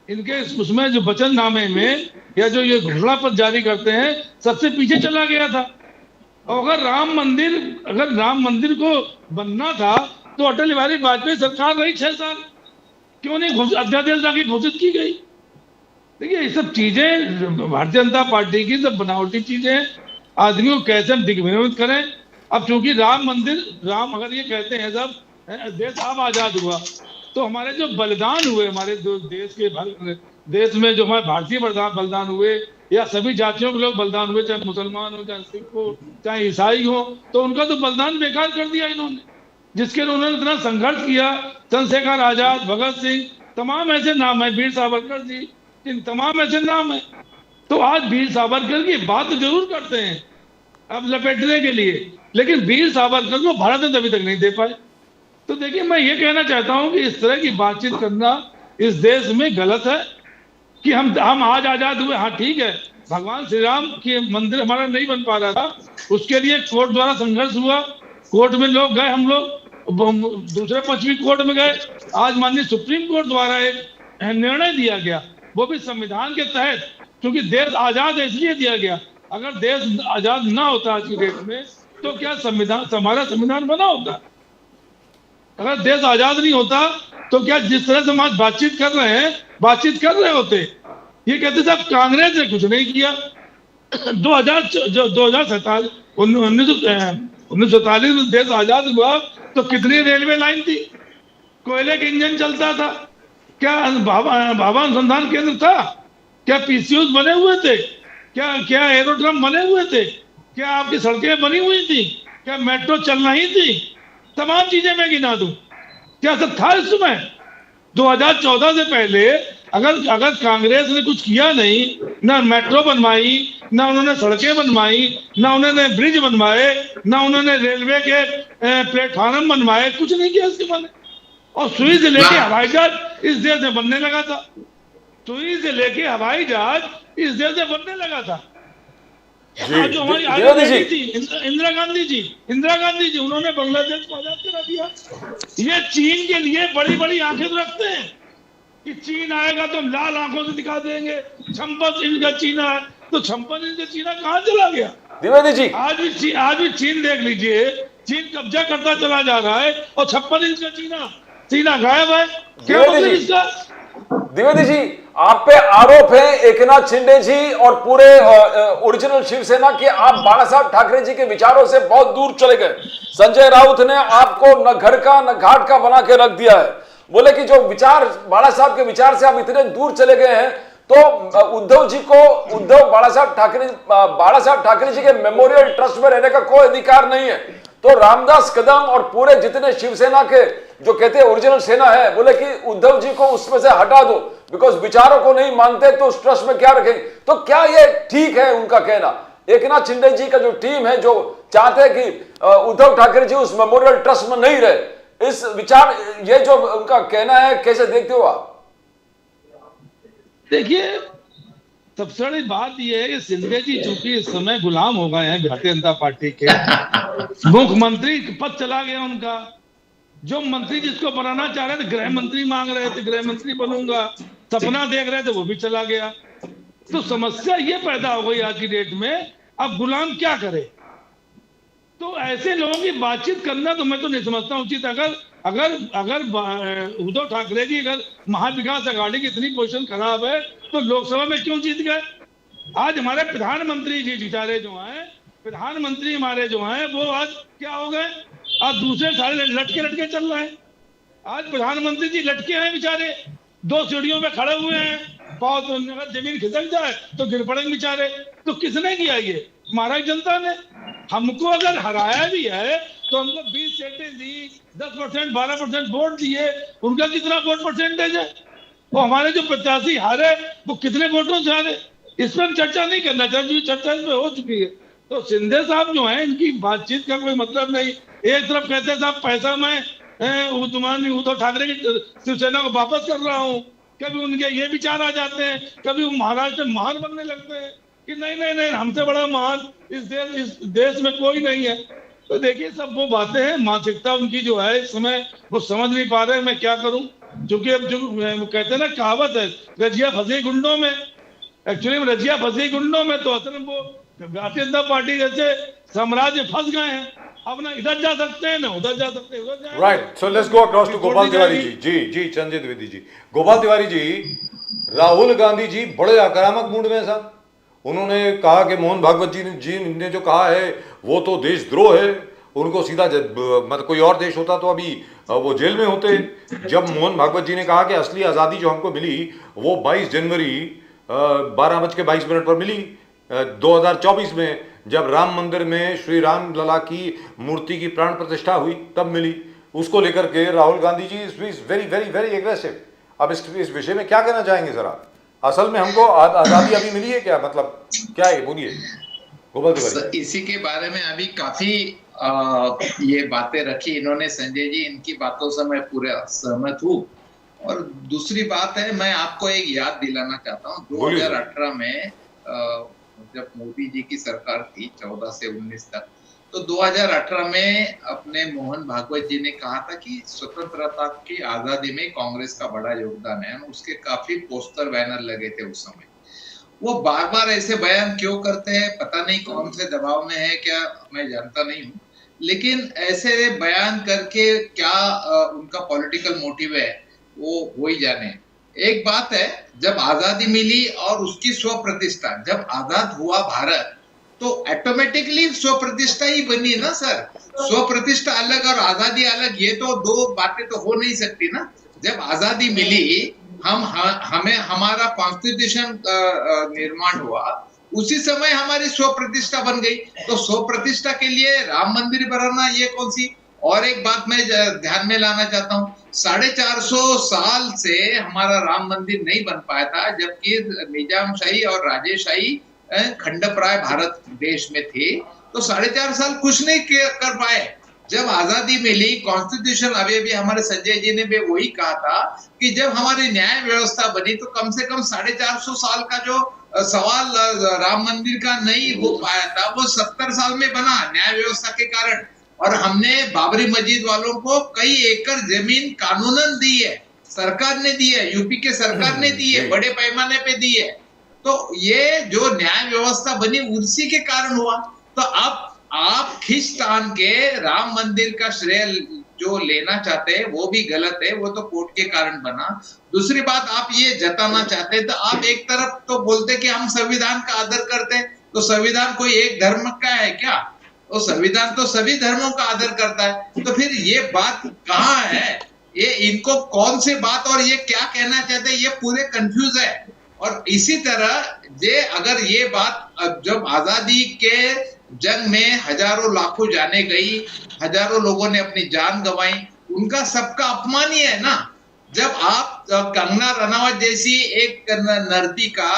इनके उसमें जो वचननामे में या जो ये घोषणा पत्र जारी करते हैं सबसे पीछे चला गया था। और अगर राम मंदिर को बनना था तो अटल बिहारी वाजपेयी सरकार रही 6 साल, क्यों नहीं अध्यादेश लाके घोषित की गई? देखिए ये सब चीजें भारतीय जनता पार्टी की सब बनावटी चीजें, आदमी को कैसे हम दिग्भ्रमित करें। अब चूंकि राम अगर ये कहते हैं सब देश अब आजाद हुआ, तो हमारे जो बलिदान हुए, हमारे जो देश में जो हमारे भारतीय बलिदान हुए या सभी जातियों के लोग बलिदान हुए, चाहे मुसलमान हो, चाहे सिख हो, चाहे ईसाई हो, तो उनका तो बलिदान बेकार कर दिया इन्होंने, जिसके लिए उन्होंने इतना संघर्ष किया। चंद्रशेखर आजाद, भगत सिंह, तमाम ऐसे नाम है, वीर सावरकर जी, इन तमाम ऐसे नाम है। तो आज वीर सावरकर की बात तो जरूर करते हैं अब लपेटने के लिए, लेकिन वीर सावरकर को भारत ने अभी तक नहीं दे पाए। तो देखिए, मैं ये कहना चाहता हूं कि इस तरह की बातचीत करना इस देश में गलत है कि हम आज आजाद हुए। हाँ ठीक है, भगवान श्री राम के मंदिर हमारा नहीं बन पा रहा था, उसके लिए कोर्ट द्वारा संघर्ष हुआ, कोर्ट में लोग गए, हम लोग दूसरे पश्चिमी कोर्ट में गए। आज माननीय सुप्रीम कोर्ट द्वारा एक निर्णय दिया गया, वो भी संविधान के तहत, क्योंकि देश आजाद है इसलिए दिया गया। अगर देश आजाद ना होता आज की डेट में तो क्या संविधान, हमारा संविधान बना होता? अगर देश आजाद नहीं होता तो क्या जिस तरह से हम आज बातचीत कर रहे होते? ये कहते साहब कांग्रेस ने कुछ नहीं किया। 1947 में देश आजाद हुआ तो कितनी रेलवे लाइन थी, कोयले के इंजन चलता था, क्या भाभा अनुसंधान केंद्र था, क्या पीसीओस बने हुए थे, क्या एरोड्रम बने हुए थे, क्या आपकी सड़कें बनी हुई थी, क्या मेट्रो चल रही थी? तमाम चीजें मैं गिना दूं, क्या सब था इस समय? 2014 से पहले अगर कांग्रेस ने कुछ किया नहीं, ना मेट्रो बनवाई, ना उन्होंने सड़कें बनवाई, ना उन्होंने ब्रिज बनवाए, ना उन्होंने रेलवे के प्लेटफार्म बनवाए, कुछ नहीं किया इसके मैंने। और सुई से लेके हवाई जहाज इस देश में बनने लगा था, सुई से लेके हवाई जहाज इस देश में बनने लगा था। आज जो हमारी आजादी थी, इंदिरा गांधी जी उन्होंने बांग्लादेश को आजाद करा दिया। ये चीन के लिए बड़ी बड़ी आंखें तो रखते हैं कि चीन आएगा तो हम लाल आंखों से दिखा देंगे, 56 इंच का चीना है, तो 56 इंच का चीना कहाँ चला गया? द्विवेदी जी, आज भी चीन देख लीजिए, चीन कब्जा करता चला जा रहा है और 56 इंच का चीना गायब है। क्या मतलब इसका? द्विवेदी जी, आप पे आरोप है एकनाथ शिंदे जी और पूरे ओरिजिनल शिवसेना के, आप बाला साहब ठाकरे जी के विचारों से बहुत दूर चले गए। संजय राउत ने आपको न घर का न घाट का बना के रख दिया है। बोले कि जो विचार बाला साहब के विचार से आप इतने दूर चले गए हैं तो बाला साहब ठाकरे जी के मेमोरियल ट्रस्ट में रहने का कोई अधिकार नहीं है। तो रामदास कदम और पूरे जितने शिवसेना के जो कहते हैं ओरिजिनल सेना है, बोले कि उद्धव जी को उसमें से हटा दो, बिकॉज विचारों को नहीं मानते तो उस ट्रस्ट में क्या रखेंगे? तो क्या ये ठीक है उनका कहना? एकनाथ शिंदे जी का जो टीम है जो चाहते हैं कि उद्धव ठाकरे जी उस मेमोरियल ट्रस्ट में नहीं रहे, इस विचार, ये जो उनका कहना है, कैसे देखते हो आप? देखिए, सबसे बड़ी बात यह है कि शिंदे जी चूंकि इस समय गुलाम हो गए हैं भारतीय जनता पार्टी के, मुख्यमंत्री पद चला गया उनका, जो मंत्री जिसको बनाना चाह रहे थे, गृह मंत्री मांग रहे थे, गृह मंत्री बनूंगा, सपना देख रहे थे, वो भी चला गया। तो समस्या ये पैदा हो गई आज की डेट में, अब गुलाम क्या करे? तो ऐसे लोगों की बातचीत करना तो मैं तो नहीं समझता उचित। अगर उद्धव ठाकरे जी, अगर महाविकास अघाड़ी की इतनी पोजीशन खराब है तो लोकसभा में क्यों जीत गए? आज हमारे प्रधानमंत्री जी बेचारे जो हैं, प्रधानमंत्री हमारे जो हैं, वो आज क्या हो गए? आज दूसरे सारे लटके चल रहे हैं। आज प्रधानमंत्री जी लटके हैं बेचारे, 2 सीढ़ियों पे खड़े हुए हैं, पाँव तो अगर जमीन खिसक जाए तो गिर पड़ेंगे बेचारे। तो किसने किया ये? महाराष्ट्र जनता ने। हमको अगर हराया भी है तो हमको 20 सीटें दी, 10%, 12% वोट दिए, उनका कितना वोट परसेंटेज है? वो हमारे जो प्रत्याशी हारे वो कितने वोटों से हारे? इस पर चर्चा नहीं करना चाहिए, चर्चा इसमें हो चुकी है। तो शिंदे साहब जो हैं, इनकी बातचीत का कोई मतलब नहीं। एक तरफ कहते हैं साहब पैसा मैं उद्धव ठाकरे की शिवसेना को वापस कर रहा हूँ, कभी उनके ये विचार आ जाते हैं, कभी वो महाराष्ट्र में महान बनने लगते हैं कि नहीं हमसे बड़ा महान इस देश में कोई नहीं है। तो देखिए, सब वो बातें हैं, मानसिकता उनकी जो है इस समय वो समझ नहीं पा रहे मैं क्या करूं। क्योंकि अब जो कहते हैं ना, कहावत है, रजिया फंसी गुंडों में। एक्चुअली रजिया फंसी गुंडों में, तो असल में वो भारतीय जनता पार्टी जैसे साम्राज्य फंस गए हैं। अब ना इधर जा सकते हैं ना उधर जा सकते हैं, उधर जाए। Right, so let's go across to Gopal Tiwari ji. Ji Sanjay Dwivedi ji. Gopal Tiwari ji, Rahul Gandhi ji बड़े आक्रामक मूड में साहब। उन्होंने कहा कि मोहन भागवत जी ने जो कहा है वो तो देशद्रोह है, उनको सीधा मतलब कोई और देश होता तो अभी वो जेल में होते। जब मोहन भागवत जी ने कहा कि असली आज़ादी जो हमको मिली वो 22 जनवरी 12:22 पर मिली 2024 में, जब राम मंदिर में श्री राम लला की मूर्ति की प्राण प्रतिष्ठा हुई तब मिली। उसको लेकर के Rahul Gandhi ji is very very very aggressive. अब इस विषय में क्या कहना चाहेंगे जरा? असल में हमको आजादी अभी मिली है क्या, मतलब क्या है, बोलिए गोपाल तिवारी। इसी के बारे में अभी काफी ये बातें रखी इन्होंने संजय जी, इनकी बातों से मैं पूरे सहमत हूँ। और दूसरी बात है, मैं आपको एक याद दिलाना चाहता हूँ, 2018 में जब मोदी जी की सरकार थी 14 से 19 तक, तो 2018 में अपने मोहन भागवत जी ने कहा था कि स्वतंत्रता की आजादी में कांग्रेस का बड़ा योगदान है। उसके काफी पोस्टर बैनर लगे थे उस समय। वो बार बार ऐसे बयान क्यों करते हैं, पता नहीं कौन से दबाव में है क्या, मैं जानता नहीं हूँ, लेकिन ऐसे बयान करके क्या उनका पॉलिटिकल मोटिव है वो हो ही जाने। एक बात है, जब आजादी मिली और उसकी स्व प्रतिष्ठा, जब आजाद हुआ भारत तो ऑटोमेटिकली स्व प्रतिष्ठा ही बनी ना सर। स्व प्रतिष्ठा अलग और आजादी अलग, ये तो दो बातें तो हो नहीं सकती ना। जब आजादी मिली, हमें हमारा कॉन्स्टिट्यूशन निर्माण हुआ, उसी समय हमारी स्व प्रतिष्ठा बन गई। तो स्व प्रतिष्ठा के लिए राम मंदिर बनाना ये कौन सी। और एक बात मैं ध्यान में लाना चाहता हूँ, 450 साल से हमारा राम मंदिर नहीं बन पाया था, जबकि निजामशाही और राजेशाही खंडप्राय भारत देश में थे। तो 4.5 साल कुछ नहीं कर पाए। जब आजादी मिली, कॉन्स्टिट्यूशन, अभी हमारे संजय जी ने भी वही कहा था कि जब हमारी न्याय व्यवस्था बनी तो कम से कम 450 साल का जो सवाल राम मंदिर का नहीं हो पाया था, वो 70 साल में बना न्याय व्यवस्था के कारण। और हमने बाबरी मस्जिद वालों को कई एकड़ जमीन कानूनन दी है, सरकार ने दी है, यूपी के सरकार ने दी है, बड़े पैमाने पे दी है। तो ये जो न्याय व्यवस्था बनी उसी के कारण हुआ। तो अब आप खींचतान के राम मंदिर का श्रेय जो लेना चाहते हैं वो भी गलत है, वो तो कोर्ट के कारण बना। दूसरी बात, आप ये जताना चाहते हैं, तो आप एक तरफ तो बोलते कि हम संविधान का आदर करते हैं, तो संविधान कोई एक धर्म का है क्या? तो संविधान तो सभी धर्मों का आदर करता है। तो फिर ये बात कहाँ है, ये इनको कौन सी बात और ये क्या कहना चाहते हैं, ये पूरे कंफ्यूज है। और इसी तरह ये अगर ये बात जब आजादी के जंग में हजारों लाखों जाने गई, हजारों लोगों ने अपनी जान गंवाई, उनका सबका अपमान ही है ना। जब आप कंगना रनावत जैसी एक नर्तिका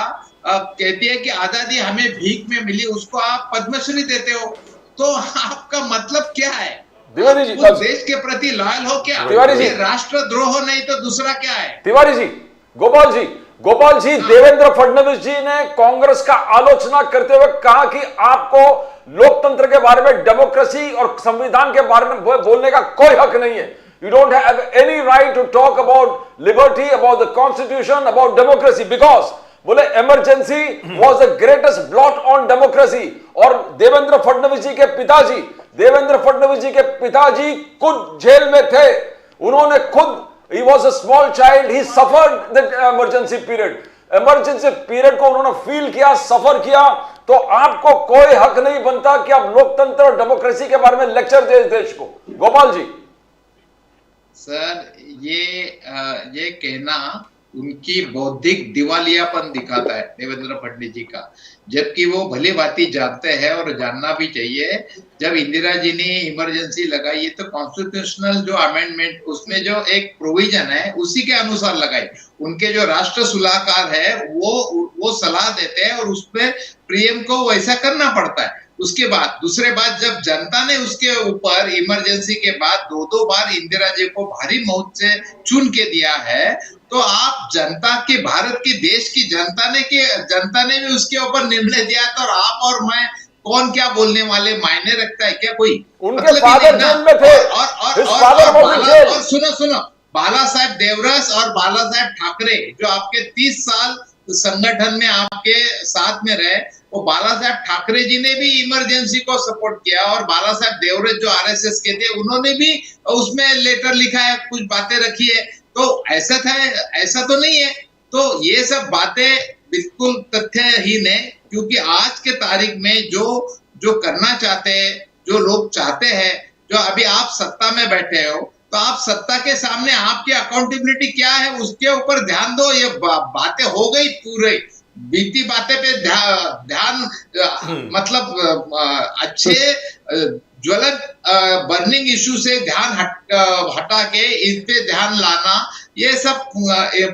कहती है कि आजादी हमें भीख में मिली, उसको आप पद्मश्री देते हो, तो आपका मतलब क्या है? तिवारी जी, वो देश के प्रति लॉयल हो क्या? तिवारी जी, राष्ट्रद्रोह नहीं तो दूसरा क्या है? तिवारी जी, गोपाल जी, देवेंद्र फडणवीस जी ने कांग्रेस का आलोचना करते हुए कहा कि आपको लोकतंत्र के बारे में, डेमोक्रेसी और संविधान के बारे में बोलने का कोई हक नहीं है। You don't have any right to talk about liberty, about the constitution, about democracy, because बोले emergency was the greatest blot on democracy। और देवेंद्र फडणवीस जी के पिताजी खुद जेल में थे, उन्होंने खुद, he was a small child, he suffered the emergency period को उन्होंने फील किया, सफर किया। तो आपको कोई हक नहीं बनता कि आप लोकतंत्र और डेमोक्रेसी के बारे में लेक्चर दे देश को। गोपाल जी सर, ये कहना उनकी बौद्धिक दिवालियापन दिखाता है देवेंद्र फडणवीस जी का, जबकि वो भली भांति जानते हैं और जानना भी चाहिए। जब इंदिरा जी ने इमरजेंसी लगाई तो कॉन्स्टिट्यूशनल जो अमेंडमेंट, उसमें जो एक प्रोविजन है उसी के अनुसार लगाई। उनके जो राष्ट्र सलाहकार है वो सलाह देते हैं और उसमें पीएम को वैसा करना पड़ता है। उसके बाद दूसरे बात, जब जनता ने उसके ऊपर इमरजेंसी के बाद 2 बार इंदिरा जी को भारी मौत से चुन के दिया है, तो आप जनता के, भारत की देश की जनता ने भी उसके ऊपर निर्णय दिया, तो आप और मैं कौन क्या बोलने वाले, मायने रखता है क्या कोई? उनके फादर जेल में थे, और सुनो, बाला साहेब देवरस और बाला साहेब ठाकरे जो आपके 30 साल संगठन में आपके साथ में रहे, वो बाला साहेब ठाकरे जी ने भी इमरजेंसी को सपोर्ट किया, और बाला साहेब देवरस जो आरएसएस के थे, उन्होंने भी उसमें लेटर लिखा है, कुछ बातें रखी है। तो ऐसा तो नहीं है। तो ये सब बातें बिल्कुल तथ्यहीन है, क्योंकि आज के तारीख में जो करना चाहते हैं, जो लोग चाहते हैं, जो अभी आप सत्ता में बैठे हो, तो आप सत्ता के सामने आपकी अकाउंटेबिलिटी क्या है उसके ऊपर ध्यान दो। ये बातें हो गई, पूरे बीती बातें पे ध्यान मतलब अच्छे ज्वलंत बर्निंग इशू से ध्यान हटा के इस पे ध्यान लाना, ये सब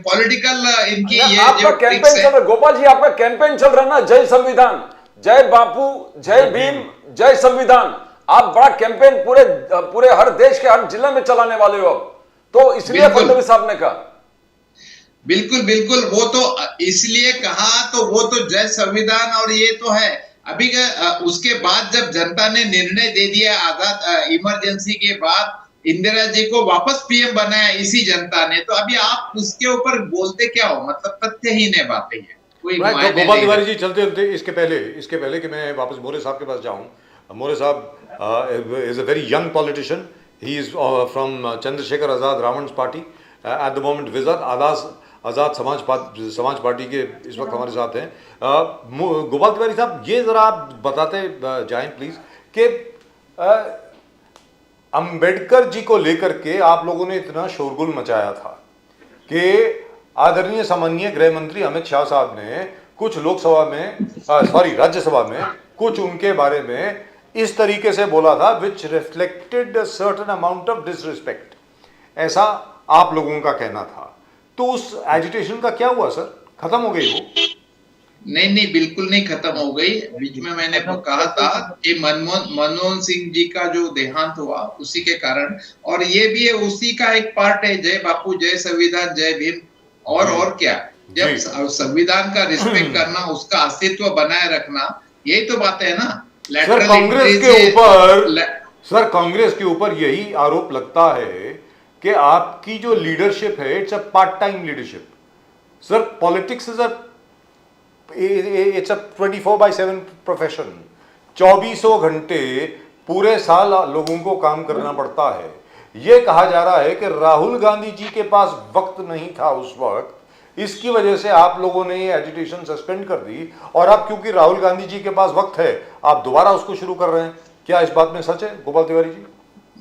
पॉलिटिकल इनकी ये आपका जो कैंपेन ट्रिक्स चल है। रहा है गोपाल जी, आपका कैंपेन चल रहा है ना, जय संविधान, जय बापू, जय भीम, जय संविधान। आप बड़ा कैंपेन पूरे पूरे हर देश के हर जिले में चलाने वाले हो अब, तो इसलिए बिल्कुल। फडणवीस साहब ने कहा। बिल्कुल बिल्कुल, वो तो इसलिए कहा, तो वो तो जय संविधान और ये तो है। अभी उसके बाद जब जनता ने निर्णय दे दिया आजाद इमरजेंसी के बाद इंदिरा जी को वापस पीएम बनाया इसी जनता ने, तो अभी आप उसके ऊपर बोलते क्या हो, मतलब तथ्यहीन है बातें हैं, कोई तो मायने गोपाल नहीं तिवारी रखती। जी चलते चलते इसके पहले कि मैं वापस मोरे साहब के पास जाऊं, More sahab is a very young politician, he is from Chandrashekhar Azad Ravan's party, at the moment विजत आजाद समाज पार्टी के इस वक्त हमारे साथ हैं। गोपाल तिवारी साहब, ये जरा आप बताते जाएं प्लीज कि अंबेडकर जी को लेकर के आप लोगों ने इतना शोरगुल मचाया था कि आदरणीय सामान्य गृह मंत्री अमित शाह साहब ने कुछ लोकसभा में राज्यसभा में कुछ उनके बारे में इस तरीके से बोला था, which reflected certain amount of disrespect, ऐसा आप लोगों का कहना था। तो उस एजिटेशन का क्या हुआ सर, खत्म हो गई वो? नहीं नहीं, बिल्कुल नहीं खत्म हो गई। बीच में मैंने कहा था कि मनमोहन सिंह जी का जो देहांत हुआ उसी के कारण, और ये भी है उसी का एक पार्ट है, जय बापू, जय संविधान, जय भीम। और क्या, जब संविधान का रिस्पेक्ट करना, उसका अस्तित्व बनाए रखना, यही तो बात है ना। सर कांग्रेस के ऊपर यही आरोप लगता है कि आपकी जो लीडरशिप है, it's a part time leadership. Sir politics is it's a 24/7 profession. 24 घंटे पूरे साल लोगों को काम करना पड़ता है। यह कहा जा रहा है कि राहुल गांधी जी के पास वक्त नहीं था उस वक्त, इसकी वजह से आप लोगों ने ये एजिटेशन सस्पेंड कर दी, और अब क्योंकि राहुल गांधी जी के पास वक्त है आप दोबारा उसको शुरू कर रहे हैं। क्या इस बात में सच है गोपाल तिवारी जी?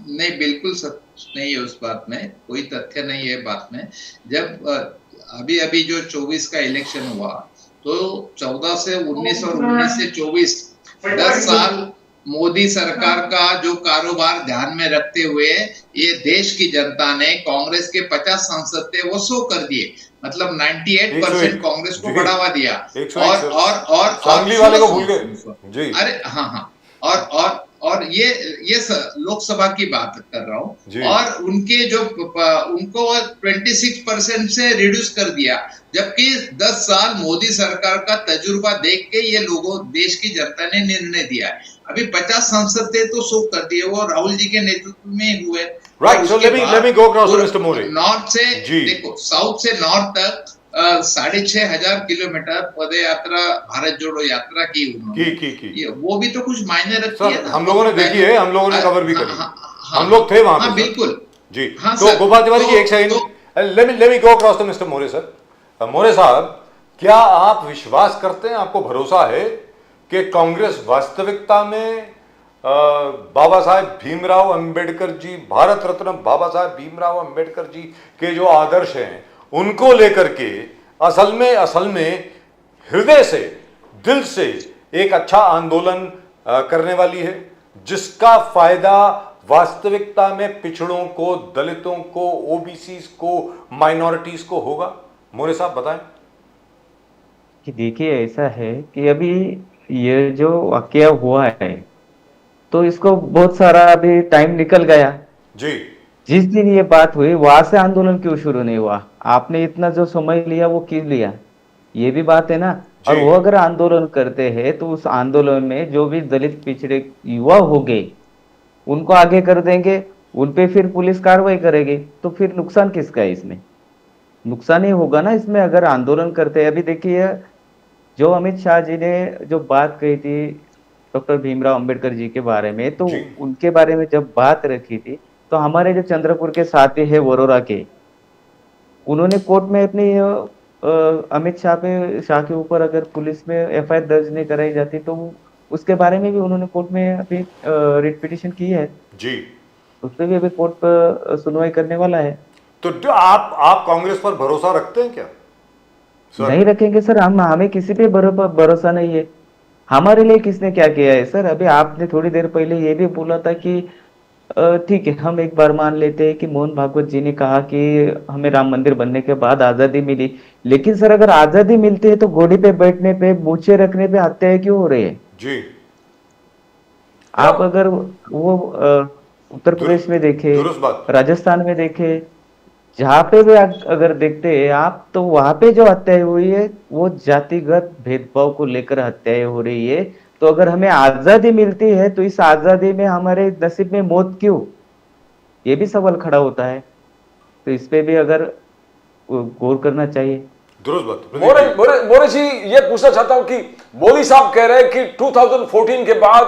नहीं, बिल्कुल सच नहीं है उस बात में, कोई तथ्य नहीं है बात में। जब अभी जो 24 का इलेक्शन हुआ, तो 14 से 19 और 19 से 24 10 साल मोदी सरकार का जो कारोबार ध्यान में रखते हुए ये देश की जनता ने कांग्रेस के 50 सांसद थे वो 100 कर दिए, मतलब 98% कांग्रेस को बढ़ावा दिया। और सांगली वाले को भूल गए जी। अरे हाँ, और ये लोकसभा की बात कर रहा हूँ, और उनको 26% से रिड्यूस कर दिया, जबकि 10 साल मोदी सरकार का तजुर्बा देख के ये लोगों देश की जनता ने निर्णय दिया है। अभी 50 सांसद थे तो 100 कर दिए, वो राहुल जी के नेतृत्व में हुए। Right, so let me go across to mister More. North से देखो, साउथ से नॉर्थ तक 6,500 किलोमीटर पद यात्रा, भारत जोड़ो यात्रा की उन्होंने वो भी तो कुछ मायने रखती है ना। हम लोगों ने देखी है, हम लोगों ने कवर भी करी, हम लोग थे वहां पे। बिल्कुल जी। तो गोपाल तिवारी जी एक second, let me go across to mister More sir. More sahab, क्या आप विश्वास करते हैं, आपको भरोसा है कि कांग्रेस वास्तविकता में बाबा साहेब भीमराव अंबेडकर जी, भारत रत्न बाबा साहेब भीमराव अंबेडकर जी के जो आदर्श हैं उनको लेकर के असल में हृदय से, दिल से एक अच्छा आंदोलन करने वाली है, जिसका फायदा वास्तविकता में पिछड़ों को, दलितों को, ओबीसीज को, माइनॉरिटीज को होगा? मोरे साहब बताएं। कि देखिए, ऐसा है कि अभी ये जो वाकया हुआ है तो इसको बहुत सारा अभी टाइम निकल गया जी। जिस दिन ये बात हुई वहां से आंदोलन क्यों शुरू नहीं हुआ? आपने इतना जो समय लिया वो क्यों लिया? ये भी बात है ना। और वो अगर आंदोलन करते हैं तो उस आंदोलन में जो भी दलित पिछड़े युवा हो गए उनको आगे कर देंगे, उनपे फिर पुलिस कार्रवाई करेगी, तो फिर नुकसान किसका है? इसमें नुकसान ही होगा ना इसमें, अगर आंदोलन करते हैं। अभी देखिए, जो अमित शाह जी ने जो बात कही थी डॉक्टर भीमराव अंबेडकर जी के बारे में, तो उनके बारे में जब बात रखी थी तो हमारे जो चंद्रपुर के साथी है वरोरा के, उन्होंने कोर्ट में अपनी अमित शाह के ऊपर अगर पुलिस में एफआईआर दर्ज नहीं कराई जाती तो उसके बारे में भी उन्होंने कोर्ट में अभी रिट पिटीशन की है जी। उस पर भी अभी कोर्ट पर सुनवाई करने वाला है। तो आप कांग्रेस पर भरोसा रखते हैं क्या? नहीं रखेंगे सर, हमें किसी पे भरोसा नहीं है। हमारे लिए किसने क्या किया है सर? अभी आपने थोड़ी देर पहले ये भी बोला था कि ठीक है, हम एक बार मान लेते हैं कि मोहन भागवत जी ने कहा कि हमें राम मंदिर बनने के बाद आजादी मिली, लेकिन सर अगर आजादी मिलती है तो घोड़ी पे बैठने पे, मूछें रखने पे हत्याएं क्यों हो रही है? जी, आप अगर वो उत्तर प्रदेश में देखे, दुरुस्त बात। राजस्थान में देखे, जहाँ पे भी अगर देखते हैं आप, तो वहां पे जो हत्याएं हुई है वो जातिगत भेदभाव को लेकर हत्याएं हो रही है। तो अगर हमें आजादी मिलती है तो इस आजादी में हमारे नसीब में मौत क्यों? ये भी सवाल खड़ा होता है। तो इस पे भी अगर गौर करना चाहिए। दुरुस्त बात। प्रदीप मोरे जी। मोरे मोरे जी, ये पूछना चाहता हूं कि मोदी साहब कह रहे हैं कि 2014 के बाद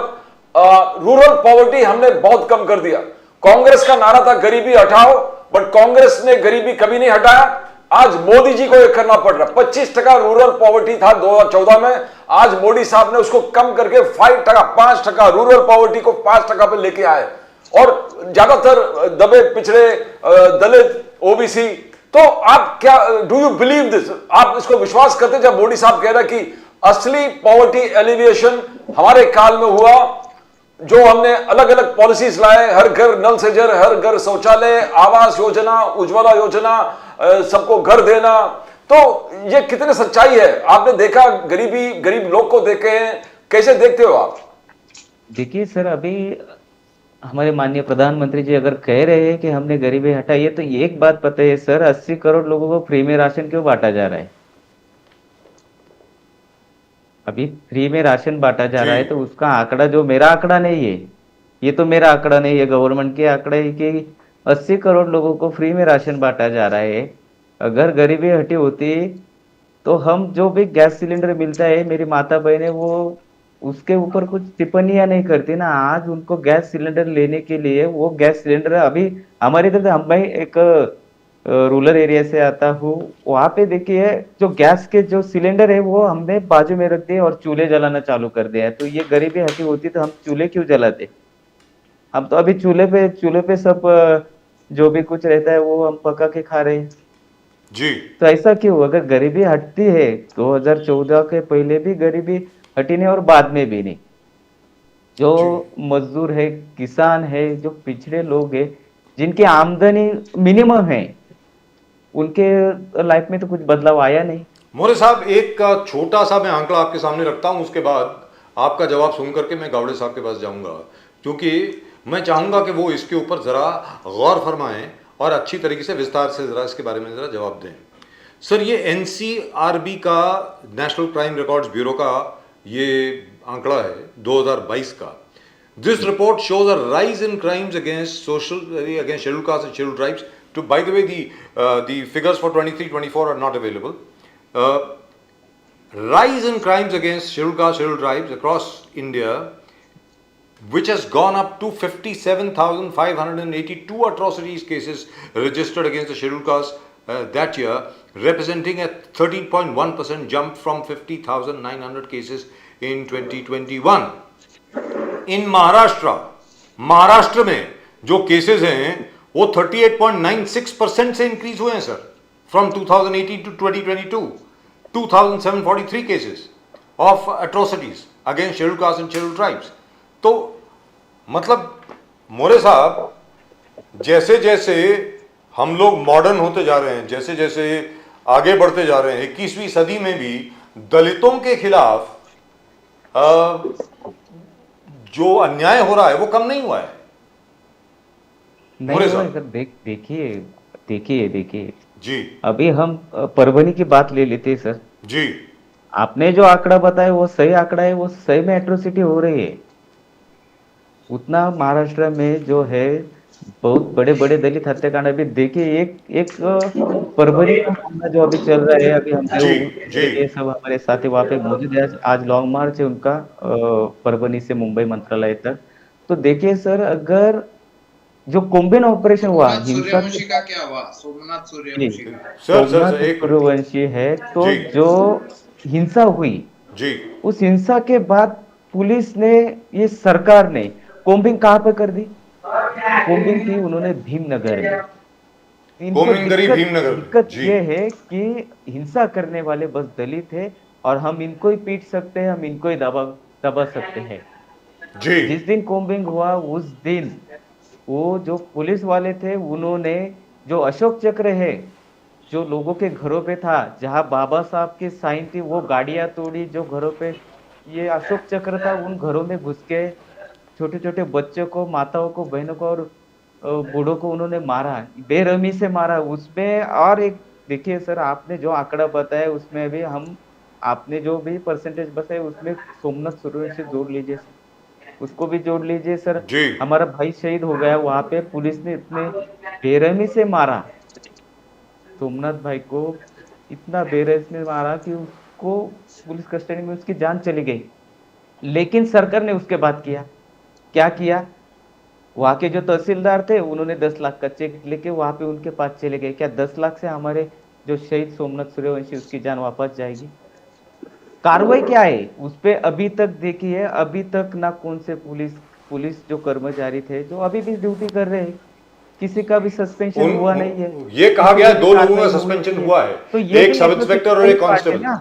रूरल पॉवर्टी हमने बहुत कम कर दिया। कांग्रेस का नारा था गरीबी हटाओ, बट कांग्रेस ने गरीबी कभी नहीं हटाया। आज मोदी जी को ये करना पड़ रहा है। 25% रूरल पॉवर्टी था 2014 में, आज मोदी साहब ने उसको कम करके 5% रूरल पॉवर्टी को 5% पे लेके आए। और ज्यादातर दबे पिछड़े, दलित, ओबीसी। तो आप क्या, डू यू बिलीव दिस? आप इसको विश्वास करते हैं जब मोदी साहब कह रहे हैं कि असली पॉवर्टी एलिविएशन हमारे काल में हुआ, जो हमने अलग अलग पॉलिसीज लाए, हर घर नल से जल, हर घर शौचालय, आवास योजना, उज्ज्वला योजना, सबको घर देना। तो ये कितनी सच्चाई है? आपने देखा गरीबी, गरीब लोग को देखे हैं, कैसे देखते हो आप? देखिए सर, अभी हमारे माननीय प्रधानमंत्री जी अगर कह रहे हैं कि हमने गरीबी हटाई है, तो एक बात पता है सर, 80 करोड़ लोगों को फ्री में राशन क्यों बांटा जा रहा है? अभी फ्री में राशन बांटा जा रहा है जी। तो उसका आंकड़ा, जो मेरा आंकड़ा नहीं है, ये तो मेरा आंकड़ा नहीं है, गवर्नमेंट के आंकड़े है कि 80 करोड़ लोगों को फ्री में राशन बांटा जा रहा है। अगर गरीबी हटी होती तो हम जो भी गैस सिलेंडर मिलता है, मेरी माता बहनें वो उसके ऊपर कुछ टिप्पणियां नहीं करती ना। आज उनको गैस सिलेंडर लेने के लिए, वो गैस सिलेंडर अभी हमारे इधर, मैं एक रूरल एरिया से आता हूँ, वहां पे देखिए जो गैस के जो सिलेंडर है वो हमने बाजू में रख दिए और चूल्हे जलाना चालू कर दिया है। तो ये गरीबी हटी होती तो हम चूल्हे क्यों जलाते? हम तो अभी चूल्हे पे सब जो भी कुछ रहता है वो हम पका के खा रहे हैं। जी। तो ऐसा क्यों? अगर गरीबी हटती है, 2014 के पहले भी गरीबी हटी नहीं और बाद में भी नहीं। जो मजदूर है, किसान है, जो पिछड़े लोग हैं, जिनकी आमदनी मिनिमम है, उनके लाइफ में तो कुछ बदलाव आया नहीं। मोरे साहब, एक छोटा सा मैं आंकड़ा आपके सामने रखता हूं, उसके बाद आपका जवाब सुन करके मैं गावड़े साहब के पास जाऊंगा, क्योंकि मैं चाहूंगा कि वो इसके ऊपर जरा गौर फरमाएं और अच्छी तरीके से विस्तार से जरा इसके बारे में जरा जवाब दें। सर, ये एनसीआरबी का, नेशनल क्राइम रिकॉर्ड्स ब्यूरो का ये आंकड़ा है 2022 का। This report shows a rise in crimes against scheduled castes and scheduled tribes. By the way, the figures for 23-24 are not available. Rise in crimes against scheduled castes, scheduled tribes across India, which has gone up to 57,582 atrocities cases registered against the scheduled castes that year, representing a 13.1% jump from 50,900 cases in 2021. इन महाराष्ट्र में जो केसेस हैं वो 38.96% से इंक्रीज हुए हैं sir, from 2018 to 2022, 2,743 cases of atrocities against scheduled caste and scheduled tribes. तो मतलब मोरे साहब, जैसे जैसे हम लोग मॉडर्न होते जा रहे हैं, जैसे जैसे आगे बढ़ते जा रहे हैं, 21वीं सदी में भी दलितों के खिलाफ जो अन्याय हो रहा है वो कम नहीं हुआ है। नहीं मोरे हुआ साहब। है सर। देखिए देखिए जी अभी हम परभनी की बात ले लेते हैं सर। जी आपने जो आंकड़ा बताया वो सही आंकड़ा है, वो सही में एट्रोसिटी हो रही है। उतना महाराष्ट्र में जो है बहुत बड़े बड़े दलित हत्याकांड। अभी देखिए एक परभनी का मामला जो अभी चल रहा है, अभी हमने जी जी ये सब हमारे साथी वहां पे मौजूद है। आज लॉन्ग मार्च है उनका, परभनी से मुंबई मंत्रालय तक। तो देखिए सर, अगर जो कोम्बिन ऑपरेशन हुआ सोमनाथ हिंसा, सूर्यवंशी का क्या हुआ? सोमनाथ सूर्यवंशी का सर सोमनाथ एक मिनट। सूर्यवंशी है, तो जी जो हिंसा हुई, जी उस हिंसा के बाद पुलिस ने, ये सरकार ने कोम्बिंग कहाँ पे कर दी? कोम्बिंग की उन्होंने भीमनगर में। इनको कोमिंगरी भीमनगर में। दिक्कत जी ये है कि हिंसा करने वाले बस दलित है और हम इनको ही पीट सकते हैं, हम इनको ही दबा दबा सकते हैं। जी जिस दिन कोम्बिंग हुआ उस दिन वो जो पुलिस वाले थे उन्होंने जो अशोक चक्र है जो लोगों के घरों पे था, जहां बाबा साहब की साइन थी, वो गाड़ियां तोड़ी, जो घरों पे ये अशोक चक्र था उन घरों में घुस के छोटे छोटे बच्चों को, माताओं को, बहनों को और बूढ़ों को उन्होंने मारा, बेरहमी से मारा। उसमें और एक देखिए सर, आपने जो आंकड़ा बताया उसमें भी हम, आपने जो भी परसेंटेज बताया उसमें सोमनाथ सूर्यवंशी जोड़ लीजिए सर, उसको भी जोड़ लीजिए सर। जी हमारा भाई शहीद हो गया वहां पे, पुलिस ने इतने बेरहमी से मारा सोमनाथ भाई को, इतना बेरहमी से मारा कि उसको पुलिस कस्टडी में उसकी जान चली गई। लेकिन सरकार ने उसके बाद किया क्या किया, वहां के जो तहसीलदार थे उन्होंने 10 लाख का चेक लेके वहां पे उनके पास चले गए। क्या 10 लाख से हमारे जो शहीद सोमनाथ सूर्यवंशी उसकी जान वापस जाएगी? कार्रवाई क्या है उस पे अभी तक देखिए, अभी तक ना कौन से पुलिस जो कर्मचारी थे जो अभी भी ड्यूटी कर रहे हैं, किसी का भी सस्पेंशन हुआ नहीं है। ये कहा गया किसी दो की लोगों का कार्रवाई नहीं सस्पेंशन हुई है। हुआ है, तो ये एक भी सब इंस्पेक्टर और एक कांस्टेबल, ना।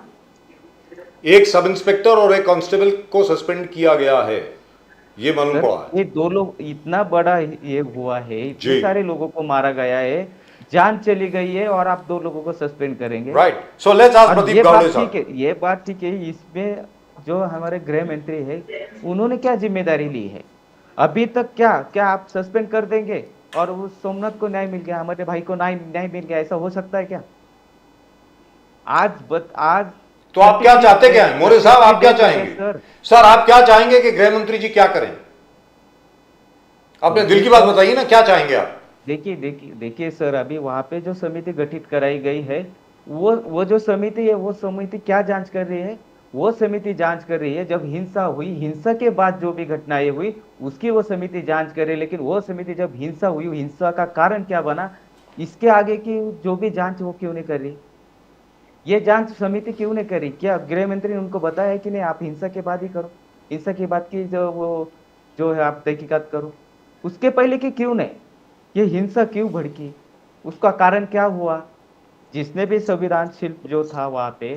एक सब इंस्पेक्टर और एक कांस्टेबल को सस्पेंड किया गया है, ये मालूम सर, पड़ा है। ये दो लोग, इतना बड़ा ये हुआ है, इतने जी। सारे लोगों को मारा गया है, जान चली गई है और आप 2 लोगों को सस्पेंड करेंगे। राइट, सो लेट्स आस्क और प्रदीप ये गावड़े बात साहब। ठीक है, ये बात ठीक है। इसमें जो हमारे गृह मंत्री है उन्होंने क्या जिम्मेदारी ली है? अभी तक क्या आप सस्पेंड कर देंगे और उस सोमनाथ को न्याय मिल गया, हमारे भाई को न्याय मिल गया, ऐसा हो सकता है क्या? आज तो आप क्या चाहते क्या हैं मोरे साहब, आप क्या चाहेंगे सर? सर आप क्या चाहेंगे कि गृह मंत्री जी क्या करें? अपने दिल की बात बताइए ना, क्या चाहेंगे आप? देखिए सर, अभी वहां पे जो समिति गठित कराई गई है, वो जो समिति है, वो समिति क्या जांच कर रही है? वो समिति जांच कर रही है जब हिंसा हुई, हिंसा के बाद जो भी घटनाएं हुई उसकी वो समिति जांच करे। लेकिन वो समिति जब हिंसा हुई, हिंसा का कारण क्या बना, इसके आगे की जो भी जांच वो क्यों नहीं कर रही? ये जांच समिति क्यों नहीं करी? क्या गृह मंत्री ने उनको बताया है कि नहीं आप हिंसा के बाद ही करो, हिंसा के बाद की जो है आप तहकीकात करो, उसके पहले की क्यों नहीं? ये हिंसा क्यों भड़की, उसका कारण क्या हुआ? जिसने भी संविधान शिल्प जो था वहां पे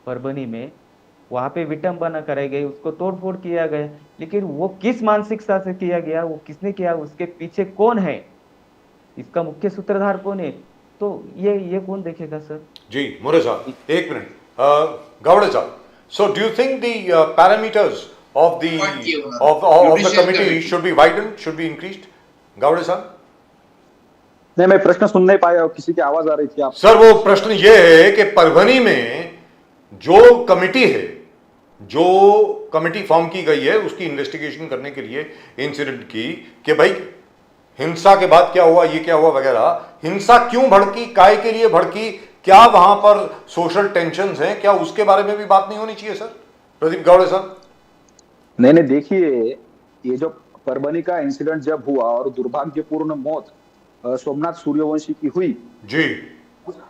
परभनी में, वहां पे विटंबना कराई गई, उसको तोड़फोड़ किया गया, लेकिन वो किस मानसिकता से किया गया, वो किसने किया, उसके पीछे कौन है, इसका मुख्य सूत्रधार कौन है? तो ये कौन देखेगा सर? जी मोरे साहब एक मिनट, गावड़े साहब, so do you think the parameters of the committee should be widen, should be increased? Gawade साहब नहीं, मैं प्रश्न सुन नहीं पाया, किसी की आवाज आ रही थी। आप सर, वो प्रश्न ये है कि परभनी में जो कमिटी है, जो कमिटी फॉर्म की गई है उसकी इन्वेस्टिगेशन करने के लिए इंसिडेंट की, कि भाई हिंसा के बाद क्या हुआ, ये क्या हुआ वगैरह, हिंसा क्यों भड़की, काय के लिए भड़की, क्या वहां पर सोशल टेंशन्स हैं, क्या उसके बारे में भी बात नहीं होनी चाहिए सर? प्रदीप गावड़े साहब। नहीं, देखिए, ये जो परभनी का इंसिडेंट जब हुआ और दुर्भाग्यपूर्ण मौत सोमनाथ सूर्यवंशी की हुई जी,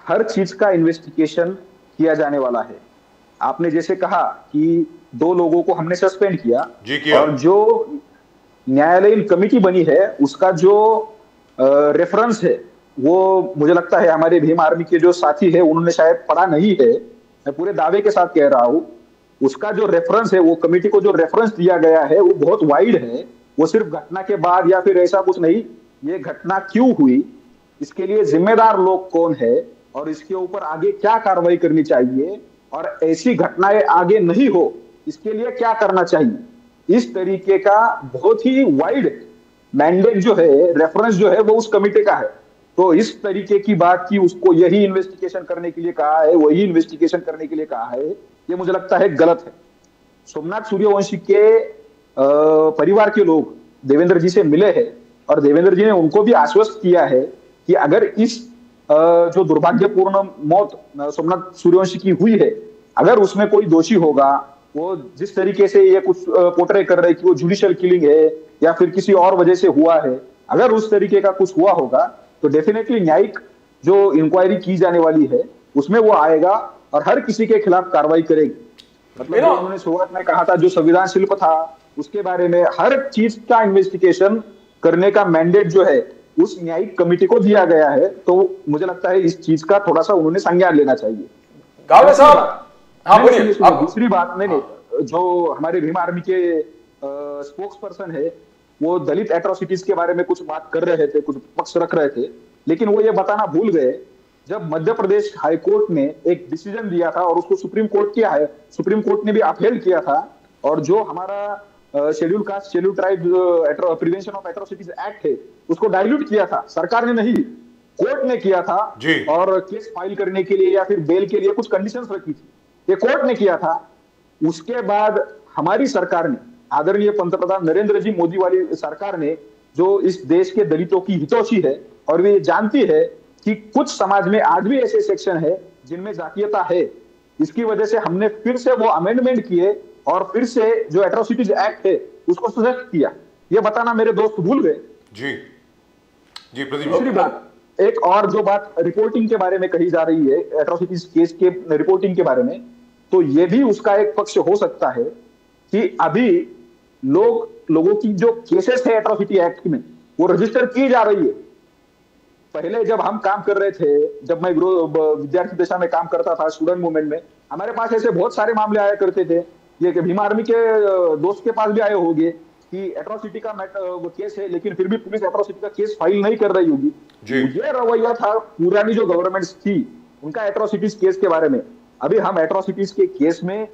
हर चीज का इन्वेस्टिगेशन किया जाने वाला है। आपने जैसे कहा कि 2 लोगों को हमने सस्पेंड किया, जी किया। और जो न्यायालयीन कमिटी बनी है उसका जो रेफरेंस है वो मुझे लगता है हमारे भीम आर्मी के जो साथी है उन्होंने शायद पढ़ा नहीं है, मैं पूरे दावे के साथ कह रहा हूं। उसका जो रेफरेंस है, वो कमिटी को जो रेफरेंस दिया गया है वो बहुत वाइड है, वो सिर्फ घटना के बाद या फिर ऐसा कुछ नहीं, ये घटना क्यों हुई, इसके लिए जिम्मेदार लोग कौन है और इसके ऊपर आगे क्या कार्रवाई करनी चाहिए, और ऐसी घटनाएं आगे नहीं हो इसके लिए क्या करना चाहिए, इस तरीके का बहुत ही वाइड मैंडेट जो है, रेफरेंस जो है वो उस कमिटी का है। तो इस तरीके की बात की उसको यही इन्वेस्टिगेशन करने के लिए कहा है, वही इन्वेस्टिगेशन करने के लिए कहा है, ये मुझे लगता है गलत है। सोमनाथ सूर्यवंशी के परिवार के लोग देवेंद्र जी से मिले हैं और देवेंद्र जी ने उनको भी आश्वस्त किया है कि अगर इस जो दुर्भाग्यपूर्ण मौत सोमनाथ सूर्यवंशी की हुई है, अगर उसमें कोई दोषी होगा, वो जिस तरीके से ये कुछ पोर्ट्रे कर रहे हैं कि वो जुडिशियल किलिंग है या फिर किसी और वजह से हुआ है, अगर उस तरीके का कुछ हुआ होगा तो डेफिनेटली न्यायिक जो इंक्वायरी की जाने वाली है उसमें वो आएगा और हर किसी के खिलाफ कार्रवाई करेगी। मतलब जो उन्होंने शुरुआत में कहा था, जो संविधान शिल्प था उसके बारे में हर चीज का इन्वेस्टिगेशन करने का मैंडेट जो है उस न्यायिक कमिटी को दिया गया है। तो मुझे लगता है इस चीज का थोड़ा सा उन्होंने संज्ञान लेना चाहिए। गावड़े साहब, हाँ बोलिए। दूसरी बात, नहीं, जो हमारे भीम आर्मी के स्पोक्स पर्सन है, वो दलित एट्रोसिटीज के बारे में कुछ बात कर रहे थे, कुछ पक्ष रख रहे थे, लेकिन वो ये बताना भूल गए जब मध्य प्रदेश हाई कोर्ट ने एक डिसीजन दिया था और उसको सुप्रीम कोर्ट ने भी अपहेल किया था, और जो हमारा schedule caste schedule tribe prevention of atrocities act है उसको डाइल्यूट किया था, सरकार ने नहीं, कोर्ट ने किया था। और केस फाइल करने के लिए या फिर बेल के लिए कुछ कंडीशंस रखी थी, ये कोर्ट ने किया था। उसके बाद हमारी सरकार ने, आदरणीय पंतप्रधान नरेंद्र जी मोदी वाली सरकार ने, जो इस देश के दलितों की हितैषी है और वे जानती है कि कुछ समाज में आज भी ऐसे सेक्शन है जिनमें जातीयता है, इसकी वजह से हमने फिर से वो अमेंडमेंट किए और फिर से जो एट्रोसिटीज एक्ट है उसको सशक्त किया। ये बताना मेरे दोस्त भूल गए। जी प्रदीप। दूसरी बात, एक और जो बात रिपोर्टिंग के बारे में कही जा रही है, एट्रोसिटीज केस के रिपोर्टिंग के बारे में, तो ये भी उसका एक पक्ष हो सकता है कि अभी लोगों की जो केसेस है एट्रोसिटी एक्ट में वो रजिस्टर की जा रही है। पहले जब हम काम कर रहे थे, जब मैं विद्यार्थी दशा में काम करता था स्टूडेंट मूवमेंट में, हमारे पास ऐसे बहुत सारे मामले आया करते थे। ये कि भीम आर्मी के दोस्त के पास भी आए होंगे कि एट्रोसिटी का केस है लेकिन फिर भी पुलिस एट्रोसिटी का केस फाइल नहीं कर रही होगी। ये रवैया था पुरानी जो गवर्नमेंट्स थी उनका एट्रोसिटीज केस के बारे में। अभी हम एट्रोसिटीज के केस में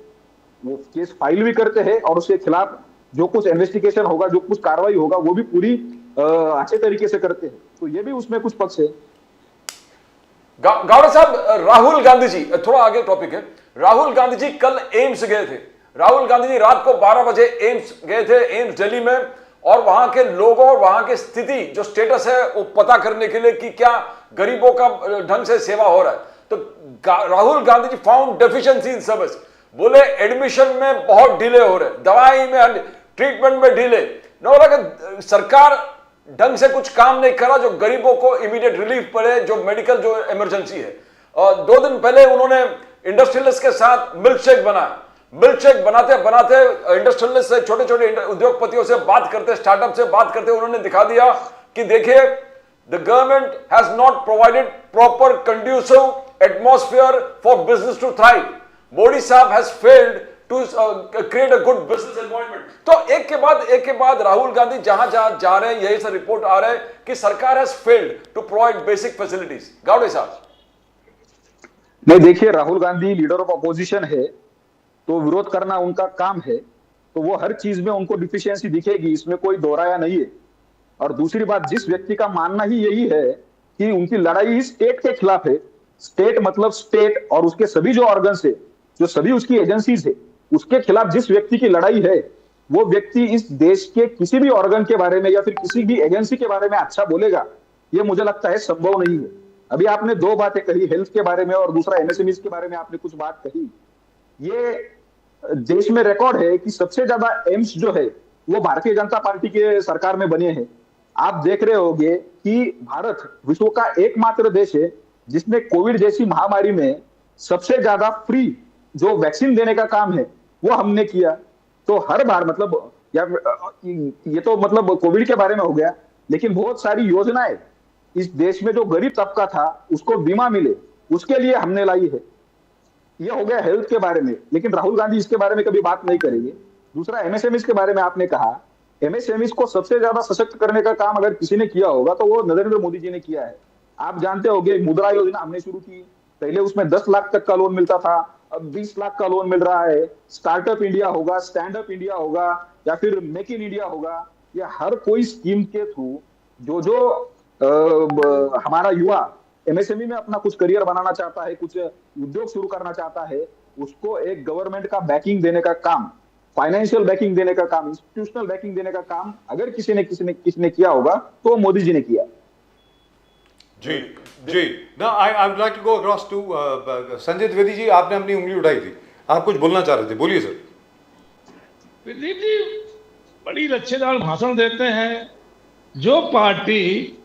वो केस फाइल भी करते हैं और उसके खिलाफ जो कुछ इन्वेस्टिगेशन होगा, जो कुछ कार्रवाई होगा, वो भी पूरी अच्छे तरीके से करते हैं। तो ये भी उसमें कुछ पक्ष है। गावड़े साहब, राहुल गांधी जी, थोड़ा आगे टॉपिक है, राहुल गांधी जी कल एम्स गए थे। राहुल गांधी जी रात को 12 बजे एम्स गए थे, एम्स दिल्ली में, और वहां के लोगों और वहां की स्थिति जो स्टेटस है वो पता करने के लिए कि क्या गरीबों का ढंग से सेवा हो रहा है। तो राहुल गांधी जी फाउंड डेफिशिएंसी इन सर्विस, बोले एडमिशन में बहुत डिले हो रहे, दवाई में, ट्रीटमेंट में डिले, सरकार ढंग से कुछ काम नहीं करा जो गरीबों को इमीडिएट रिलीफ पड़े, जो मेडिकल जो इमरजेंसी है। और 2 दिन पहले उन्होंने इंडस्ट्रियलिस्ट के साथ मिल्क शेक बनाया, मिल्क शेक बनाते बनाते इंडस्ट्रियलिस्ट से, छोटे छोटे उद्योगपतियों से बात करते, स्टार्टअप से बात करते, उन्होंने दिखा दिया कि देखिए the government has not provided proper conducive atmosphere for business to thrive, Modi sahab has failed to create a good business environment. तो एक के बाद राहुल गांधी जहां जहां जा रहे हैं, यही सा रिपोर्ट आ रहा है कि सरकार has failed to provide basic facilities. Gawade साहब, नहीं, देखिए, Rahul Gandhi leader of opposition है तो विरोध करना उनका काम है, तो वो हर चीज में उनको डिफिशियंसी दिखेगी, इसमें कोई दोहराया नहीं है। और दूसरी बात, जिस व्यक्ति का मानना ही यही है कि उनकी लड़ाई स्टेट के खिलाफ है, स्टेट मतलब स्टेट और उसके सभी जो ऑर्गन्स है, जो सभी उसकी एजेंसीज है, उसके खिलाफ जिस व्यक्ति की लड़ाई है, वो व्यक्ति इस देश के किसी भी ऑर्गन के बारे में या फिर किसी भी एजेंसी के बारे में अच्छा बोलेगा, ये मुझे लगता है संभव नहीं है। अभी आपने 2 बातें कही, हेल्थ के बारे में और दूसरा एमएसएमई के बारे में आपने कुछ बात कही। ये देश में रिकॉर्ड है कि सबसे ज्यादा एम्स जो है वो भारतीय जनता पार्टी के सरकार में बने हैं। आप देख रहे होंगे कि भारत विश्व का एकमात्र देश है जिसने कोविड जैसी महामारी में सबसे ज्यादा फ्री जो वैक्सीन देने का काम है वो हमने किया। तो हर बार मतलब ये तो मतलब कोविड के बारे में हो गया, लेकिन बहुत सारी योजनाएं इस देश में जो गरीब तबका था उसको बीमा मिले, उसके लिए हमने लाई है। ये हो गया हेल्थ के बारे में, लेकिन राहुल गांधी इसके बारे में कभी बात नहीं करेंगे। दूसरा एमएसएमई के बारे में आपने कहा, एमएसएमई को सबसे ज्यादा सशक्त करने का काम अगर किसी ने किया होगा तो वो नरेंद्र मोदी जी ने किया है। आप जानते होंगे मुद्रा योजना हमने शुरू की, पहले उसमें 10 लाख तक का लोन मिलता था, अब 20 लाख का लोन मिल रहा है। स्टार्टअप इंडिया होगा, स्टैंड अप इंडिया होगा या फिर मेक इन इंडिया होगा, या हर कोई स्कीम के थ्रू जो हमारा युवा एमएसएमई में अपना कुछ करियर बनाना चाहता है, कुछ उद्योग शुरू करना चाहता है, उसको एक गवर्नमेंट का बैकिंग देने का काम, फाइनेंशियल बैकिंग देने का काम, इंस्टीट्यूशनल बैकिंग देने का काम अगर किसी ने किया होगा तो मोदी जी ने किया। जी ना, I would like to go across to Sanjay Dwivedi ji. आपने अपनी उंगली उठाई थी, आप कुछ बोलना चाह रहे थे, बोलिए सर। प्रदीप जी बड़ी लच्छेदार भाषण देते हैं। जो पार्टी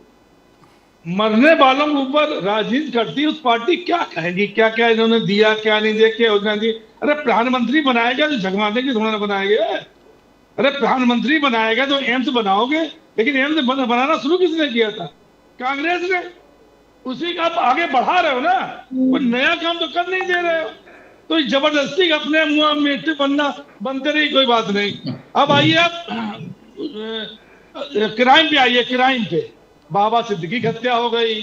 मरने वालों के ऊपर राजनीति करती है उस पार्टी क्या कहेगी, क्या क्या इन्होंने दिया, क्या नहीं दिया, क्या योजना दी। अरे प्रधानमंत्री बनाएगा तो झगमाने की थोड़ा बनाएंगे। अरे प्रधानमंत्री बनाएगा तो एम्स बनाओगे, लेकिन एम्स बनाना शुरू किसने किया था? कांग्रेस ने। उसी का आप आगे बढ़ा रहे हो ना, कोई नया काम तो कर नहीं दे रहे हो। तो जबरदस्ती अपने मुंह मीठे बनते रही, कोई बात नहीं। अब आइए आप क्राइम पे आइए, क्राइम पे बाबा सिद्दीकी की हत्या हो गई,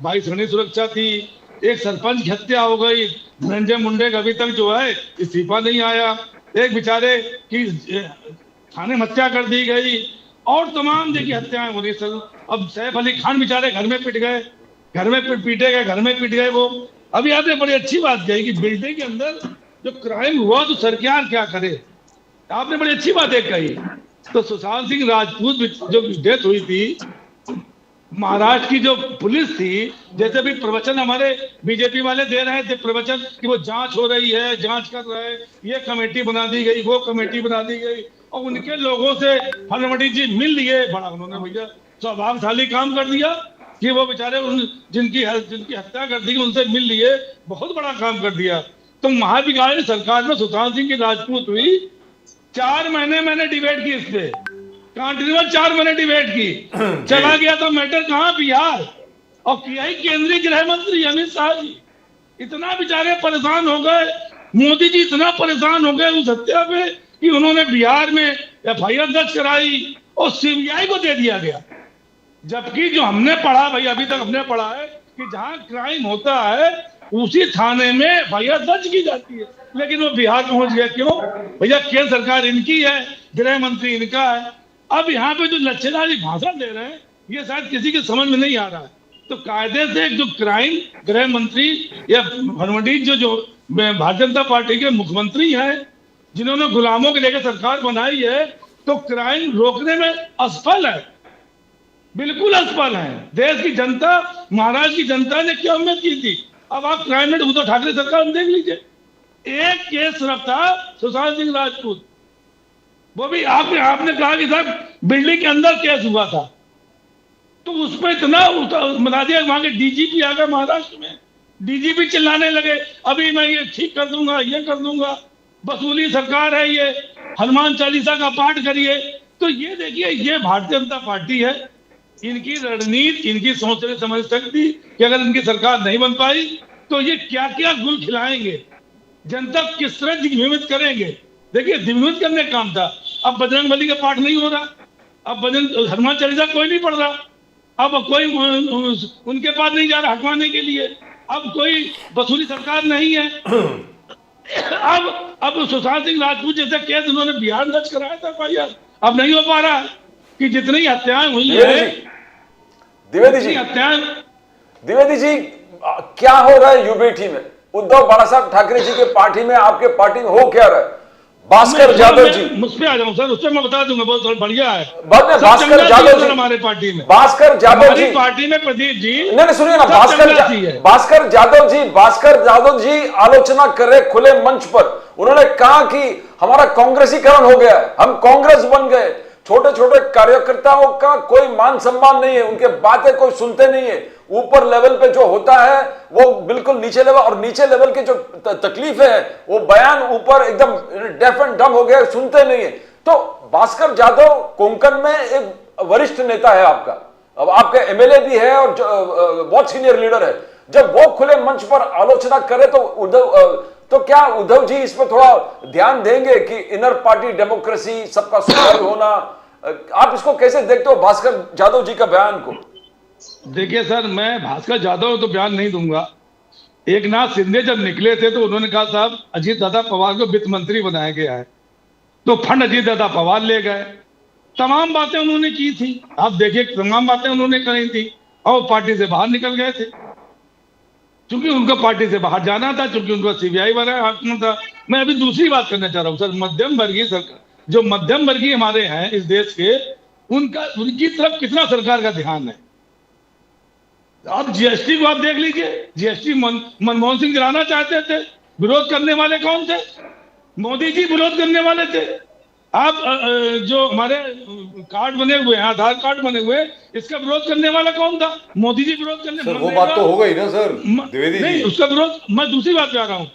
22 घंटे सुरक्षा थी, एक सरपंच की हत्या हो गई, धनंजय मुंडे का अभी तक जो है इस्तीफा नहीं आया, एक बेचारे की थाने में हत्या कर दी गई, और तमाम देखिए हत्याएं हो रही सर। अब सैफ अली खान बेचारे घर में पिट गए, घर में पीटे गए, घर में पिट गए वो। अभी आपने बड़ी अच्छी बात कही कि बिल्डिंग के अंदर जो क्राइम हुआ तो सरकार क्या करे, आपने बड़ी अच्छी बात एक कही। तो सुशांत सिंह राजपूत जो डेथ हुई थी, महाराष्ट्र की जो पुलिस थी, जैसे भी प्रवचन हमारे बीजेपी वाले दे रहे थे प्रवचन कि वो जांच हो रही है, जांच कर रहे हैं, ये कमेटी बना दी गई, वो कमेटी बना दी गई, और उनके लोगों से फडणवीस जी मिल लिए, बड़ा उन्होंने भैया सौभाग्यशाली काम कर दिया कि वो बेचारे जिनकी हत्या कर दी उनसे मिल लिए, बहुत बड़ा काम कर दिया। तो महाविकास सरकार में सुशांत सिंह की राजपूत हुई, 4 महीने मैंने डिबेट की इस पे, कंटिन्यूअस 4 महीने डिबेट की, चला गया तो मैटर कहाँ, बिहार, और किया ही केंद्रीय गृह मंत्री अमित शाह जी। इतना बेचारे परेशान हो गए, मोदी जी इतना परेशान हो गए उस हत्या पे कि उन्होंने बिहार में FIR दर्ज कराई और CBI को दे दिया गया। जबकि जो हमने पढ़ा भाई, अभी तक हमने पढ़ा है कि जहां क्राइम होता है उसी थाने में FIR दर्ज की जाती है, लेकिन वो बिहार पहुंच गया। क्यों भैया? केंद्र सरकार इनकी है, गृह मंत्री इनका है। अब यहाँ पे जो लच्छेदारी भाषण दे रहे हैं, ये शायद किसी के समझ में नहीं आ रहा है। तो कायदे से जो क्राइम गृह मंत्री या फडणवीस जो भारतीय जनता पार्टी के मुख्यमंत्री हैं, जिन्होंने गुलामों के लेकर सरकार बनाई है, तो क्राइम रोकने में असफल है, बिल्कुल असफल है। देश की जनता, महाराष्ट्र की जनता ने क्या उम्मीद की थी? अब आप क्राइम में उद्धव ठाकरे सरकार में देख लीजिए, एक केस सिर्फ था सुशांत सिंह राजपूत, वो भी आपने कहा कि साहब बिल्डिंग के अंदर केस हुआ था, तो उस पर इतना बता दिया। वहां के DGP आ गए महाराष्ट्र में, DGP चिल्लाने लगे अभी मैं ये ठीक कर दूंगा, ये कर दूंगा, वसूली सरकार है, ये हनुमान चालीसा का पाठ करिए। तो ये देखिए, ये भारतीय जनता पार्टी है, इनकी रणनीति, इनकी सोचने समझ सकती कि अगर इनकी सरकार नहीं बन पाई तो ये क्या क्या गुल खिलाएंगे, जनता किस तरह दिग्भ्रमित करेंगे। देखिए, दिग्भ्रमित करने का काम था। अब बजरंगबली का पाठ नहीं हो रहा, अब हनुमान चालीसा कोई नहीं पढ़ रहा, अब कोई उनके पास नहीं जा रहा हटवाने के लिए, अब कोई वसूली सरकार नहीं है। अब सुशांत सिंह राजपूत जैसे केस उन्होंने बिहार दर्ज कराया था FIR, अब नहीं हो पा रहा कि जितनी हत्याएं हुई है, द्विवेदी जी क्या हो रहा है यूबीटी में? उद्धव बाला साहब ठाकरे जी के पार्टी में, आपके पार्टी में हो क्या रहा है? भास्कर जादव जी, मुझ पे आ जाऊं सर, उससे मैं बता दूंगा, बहुत बढ़िया है। भास्कर जादव जी हमारे पार्टी में, भास्कर जादव जी पार्टी में, प्रदीप जी नहीं सुनिए ना, भास्कर जादव जी आलोचना कर रहे खुले मंच पर। उन्होंने कहा कि हमारा कांग्रेसीकरण हो गया है, हम कांग्रेस बन गए, छोटे छोटे कार्यकर्ताओं का कोई मान सम्मान नहीं है, उनके बातें कोई सुनते नहीं है, ऊपर लेवल पे जो होता है वो बिल्कुल नीचे लेवल, और नीचे लेवल की जो तकलीफ है वो बयान ऊपर एकदम डेफ एंड डम हो गया, सुनते नहीं है। तो भास्कर जादव कोंकण में एक वरिष्ठ नेता है आपका, अब आपका MLA भी है और बहुत सीनियर लीडर है, जब वो खुले मंच पर आलोचना करे तो क्या उद्धव जी इस पर थोड़ा ध्यान देंगे कि इनर पार्टी डेमोक्रेसी, सबका सुधार होना, आप इसको कैसे देखते हो भास्कर जादव जी का बयान को? देखिए सर, मैं भास्कर जादव तो बयान नहीं दूंगा। एक नाथ शिंदे जब निकले थे तो उन्होंने कहा साहब अजीत दादा पवार को वित्त मंत्री बनाया गया है, तो फंड अजीत दादा पवार ले गए, तमाम बातें उन्होंने की थी। आप देखिए, तमाम बातें उन्होंने करी थी और पार्टी से बाहर निकल गए थे, क्योंकि उनको पार्टी से बाहर जाना था, क्योंकि उनको CBI वाला हाकम था। मैं अभी दूसरी बात करना चाह रहा हूँ सर, मध्यम वर्गीय सरकार, जो मध्यम वर्गीय हमारे हैं इस देश के, उनकी तरफ कितना सरकार का ध्यान है। आप GST को आप देख लीजिए, GST मनमोहन सिंह गिराना चाहते थे, विरोध करने वाले कौन थे? मोदी जी विरोध करने वाले थे। आप जो हमारे कार्ड बने हुए हैं, आधार कार्ड बने हुए, इसका विरोध करने वाला कौन था? मोदी जी विरोध करने। सर वो बात तो हो गई ना सर, द्विवेदी जी। नहीं, उसका विरोध, मैं दूसरी बात कह रहा हूँ।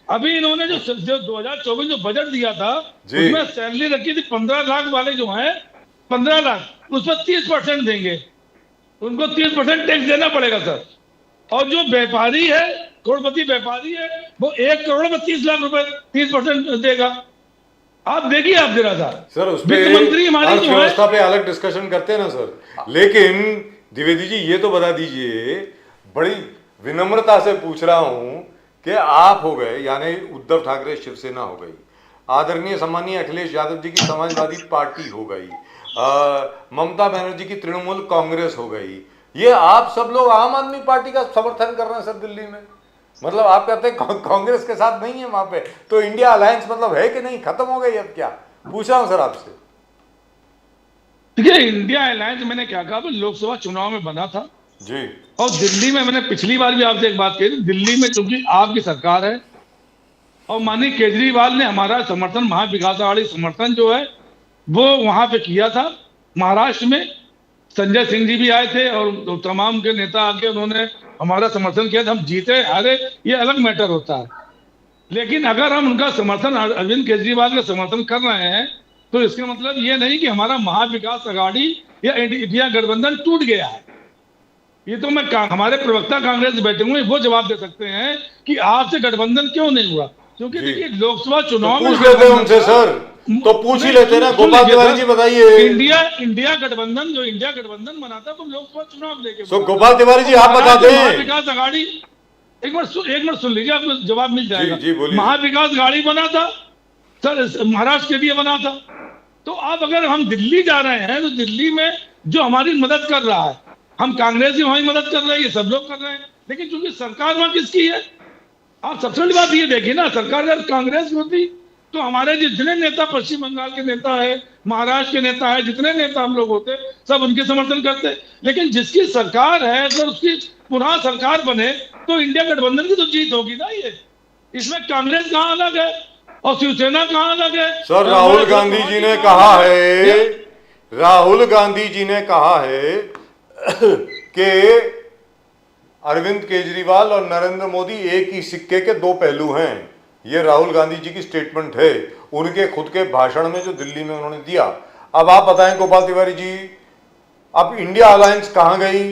अभी इन्होंने जो 2024 जो बजट दिया था, उसमें सैलरी रखी थी 15 लाख वाले जो हैं, 15 लाख, उस पर 30% देंगे, उनको 30% टैक्स देना पड़ेगा सर। और जो व्यापारी है करोड़पति व्यापारी है, वो 1 करोड़ में 30 लाख रुपए 30% देगा। आप देखिए, आप जरा सा सर उस पे वित्त मंत्री हमारे जो है, अर्थव्यवस्था पे अलग डिस्कशन करते हैं ना सर, लेकिन द्विवेदी जी ये तो बता दीजिए, बड़ी विनम्रता से पूछ रहा हूं कि आप हो गए, यानी उद्धव ठाकरे शिवसेना हो गई, आदरणीय सम्मानीय अखिलेश यादव जी की समाजवादी पार्टी हो गई, ममता बनर्जी की तृणमूल कांग्रेस हो गई, ये आप सब लोग आम आदमी पार्टी का समर्थन कर रहे हैं सर दिल्ली में। मतलब आप कहते हैं कांग्रेस के साथ नहीं है वहां पे, तो इंडिया अलायंस मतलब है कि नहीं, खत्म हो गई अब क्या? पूछ रहा हूं सर आपसे। देखिए, इंडिया अलायंस मैंने क्या कहा, लोकसभा चुनाव में बना था जी, और दिल्ली में मैंने पिछली बार भी आपसे एक बात कही थी, दिल्ली में चूंकि आपकी सरकार है और माननीय केजरीवाल ने हमारा समर्थन, महाविकास आघाड़ी समर्थन जो है वो वहां पे किया था। महाराष्ट्र में संजय सिंह जी भी आए थे और तमाम के नेता आके उन्होंने हमारा समर्थन किया था। हम जीते हारे ये अलग मैटर होता है, लेकिन अगर हम उनका समर्थन, अरविंद केजरीवाल का समर्थन कर रहे हैं, तो इसका मतलब ये नहीं कि हमारा महाविकास आघाड़ी या इंडिया गठबंधन टूट गया है। ये तो मैं हमारे प्रवक्ता कांग्रेस बैठे हुए वो जवाब दे सकते हैं कि आपसे गठबंधन क्यों नहीं हुआ, क्योंकि देखिए लोकसभा चुनाव में पूछ लेते हैं उनसे सर, तो पूछ ही लेते ना। गोपाल तिवारी जी बताइए, इंडिया गठबंधन जो इंडिया गठबंधन बना था वो लोकसभा चुनाव लेके, तो गोपाल तिवारी जी आप बताते हैं। महाविकास आघाड़ी, एक मिनट सुन लीजिए, आपको जवाब मिल जाएगा। जी बोलिए। महाविकास आघाड़ी बना था सर, महाराष्ट्र के लिए बना था। तो अब अगर हम दिल्ली जा रहे हैं तो दिल्ली में जो हमारी मदद कर रहा है, हम कांग्रेस ही हमारी मदद कर रहे हैं, ये सब लोग कर रहे हैं, लेकिन चूंकि सरकार वहां किसकी है, आप सबसे बड़ी बात ये देखिए ना, सरकार अगर कांग्रेस होती तो हमारे जितने नेता, पश्चिम बंगाल के नेता है, महाराष्ट्र के नेता है, जितने नेता हम लोग होते सब उनके समर्थन करते। लेकिन जिसकी सरकार है, अगर उसकी पुनः सरकार बने तो इंडिया गठबंधन की तो जीत होगी ना। ये इसमें कांग्रेस कहाँ अलग है और शिवसेना कहाँ अलग है? सर राहुल गांधी जी ने कहा है, राहुल गांधी जी ने कहा है कि अरविंद केजरीवाल और नरेंद्र मोदी एक ही सिक्के के दो पहलू हैं। ये राहुल गांधी जी की स्टेटमेंट है, उनके खुद के भाषण में जो दिल्ली में उन्होंने दिया। अब आप बताएं गोपाल तिवारी जी, अब इंडिया अलायंस कहां गई?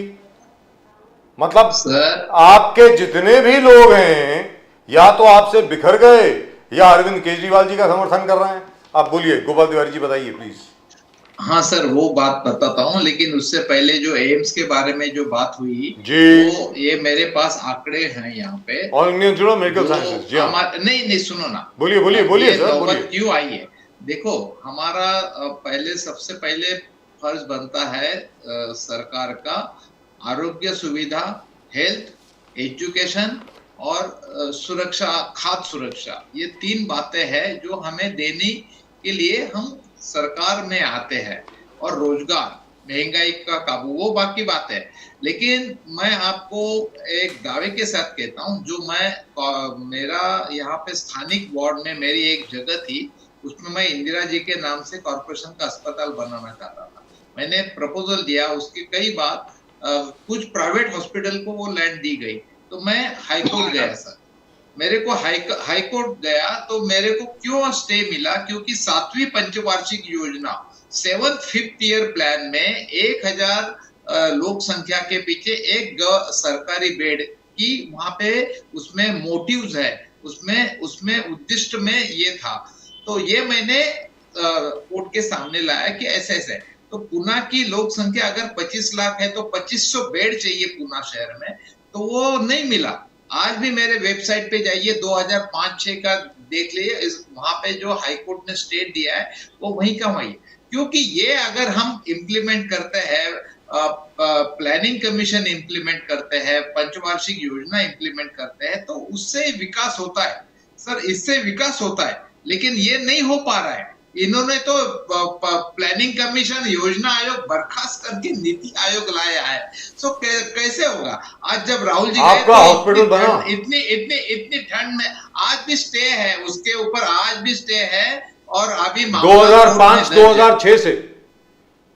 मतलब सर, आपके जितने भी लोग हैं या तो आपसे बिखर गए या अरविंद केजरीवाल जी का समर्थन कर रहे हैं। आप बोलिए गोपाल तिवारी जी, बताइए प्लीज। हाँ सर, वो बात बताता हूँ, लेकिन उससे पहले जो एम्स के बारे में जो बात हुई जी, तो ये मेरे पास आंकड़े हैं यहाँ पे, All India Institute of Medical Sciences. जी नहीं सुनो ना, बोलिए बोलिए बोलिए सर, बोलिए। क्यों आई है? देखो, हमारा पहले सबसे पहले फर्ज बनता है सरकार का आरोग्य सुविधा, हेल्थ, एजुकेशन और सुरक्षा, खाद्य सुरक्षा, ये 3 बातें हैं जो हमें देने के लिए हम सरकार में आते हैं, और रोजगार, महंगाई का काबू, वो बाकी बात है। लेकिन मैं आपको एक दावे के साथ कहता हूं, जो मेरा यहाँ पे स्थानिक वार्ड में मेरी एक जगह थी, उसमें मैं इंदिरा जी के नाम से कॉर्पोरेशन का अस्पताल बनाना चाहता था। मैंने प्रपोजल दिया, उसकी कई बार कुछ प्राइवेट हॉस्पिटल को वो लैंड दी गई, तो मैं हाईकोर्ट गया सर। मेरे को हाईकोर्ट गया तो मेरे को क्यों स्टे मिला? क्योंकि 7वीं पंचवार्षिक योजना 7th 5th ईयर प्लान में 1000 लोक संख्या के पीछे एक सरकारी बेड की वहां पे उसमें मोटिव्स है, उसमें उद्दिष्ट में ये था। तो ये मैंने कोर्ट के सामने लाया कि ऐसे तो पुणे की लोक संख्या अगर 25 लाख है तो 2500 बेड चाहिए पुणे शहर में, तो वो नहीं मिला। आज भी मेरे वेबसाइट पे जाइए, 2005-6 का देख लीजिए, वहां पे जो हाईकोर्ट ने स्टे दिया है वो वहीं का वहीं। क्योंकि ये अगर हम इम्प्लीमेंट करते हैं, प्लानिंग कमीशन इम्प्लीमेंट करते हैं, पंचवार्षिक योजना इम्प्लीमेंट करते हैं, तो उससे विकास होता है सर, इससे विकास होता है। लेकिन ये नहीं हो पा रहा है। इन्होंने तो प्लानिंग कमीशन, योजना आयोग बर्खास्त करके नीति आयोग लाया है। सो कैसे होगा? आज जब राहुल जी आपका हॉस्पिटल बना, इतनी ठंड में आज भी स्टे है, उसके ऊपर आज भी स्टे है, और अभी 2005-2006 से,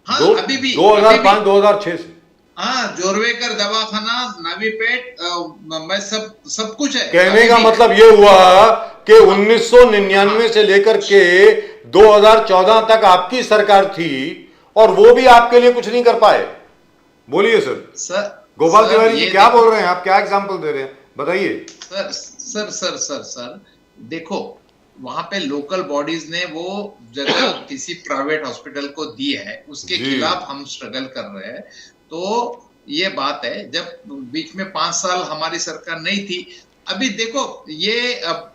हाँ अभी भी 2005-2006 से, हाँ, जोरवेकर दवाखाना, नवीपेट में सब कुछ है। कहने का मतलब ये हुआ कि 1999 से लेकर के 2014 तक आपकी सरकार थी और वो भी आपके लिए कुछ नहीं कर पाए। बोलिए सर। सर गोपाल तिवारी जी क्या बोल रहे हैं आप? क्या एग्जांपल दे रहे हैं? बताइए। सर देखो, वहां पे लोकल बॉडीज ने वो जगह किसी प्राइवेट हॉस्पिटल को दी है, उसके जी। खिलाफ हम स्ट्रगल कर रहे हैं। तो ये बात है, जब बीच में 5 साल हमारी सरकार नहीं थी, अभी देखो ये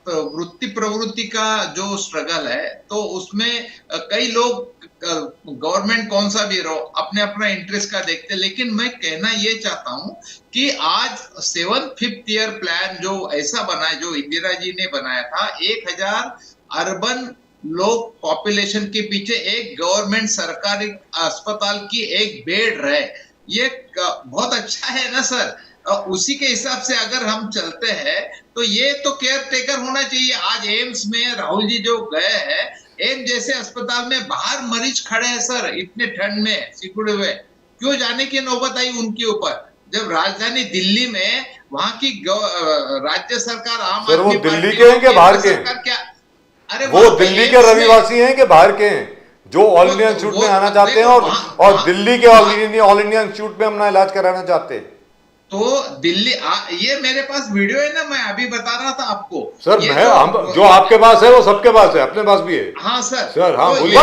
वृत्ति प्रवृत्ति का जो स्ट्रगल है, तो उसमें कई लोग, गवर्नमेंट कौन सा भी रहो, अपने अपना इंटरेस्ट का देखते, लेकिन मैं कहना ये चाहता हूं कि आज 5th ईयर प्लान जो ऐसा बना है, जो इंदिरा जी ने बनाया था, 1000 अर्बन लोग पॉपुलेशन के पीछे एक गवर्नमेंट सरकारी अस्पताल की एक बेड रहे, ये बहुत अच्छा है ना सर। उसी के हिसाब से अगर हम चलते हैं तो ये तो केयर टेकर होना चाहिए। आज एम्स में राहुल जी जो गए हैं, एम्स जैसे अस्पताल में बाहर मरीज खड़े हैं सर, इतने ठंड में सिकुड़े हुए, क्यों जाने की नौबत आई उनके ऊपर? जब राजधानी दिल्ली में वहां की राज्य सरकार आम सर, वो आदमी दिल्ली पार्टी के हैं कि बाहर के हैं? सरकार क्या, अरे वो वहां पे दिल्ली के एम्स में- रविवासी हैं कि बाहर के हैं, जो ऑल इंडिया इंस्टीट्यूट में आना चाहते हैं और दिल्ली के ऑल इंडिया इंस्टीट्यूट में अपना इलाज कराना चाहते हैं? तो दिल्ली ये मेरे पास वीडियो है ना, मैं अभी बता रहा था आपको सर, ये हम जो आपके पास है वो सबके पास है, अपने पास भी है। हाँ सर। सर, हाँ, तो बोलिए।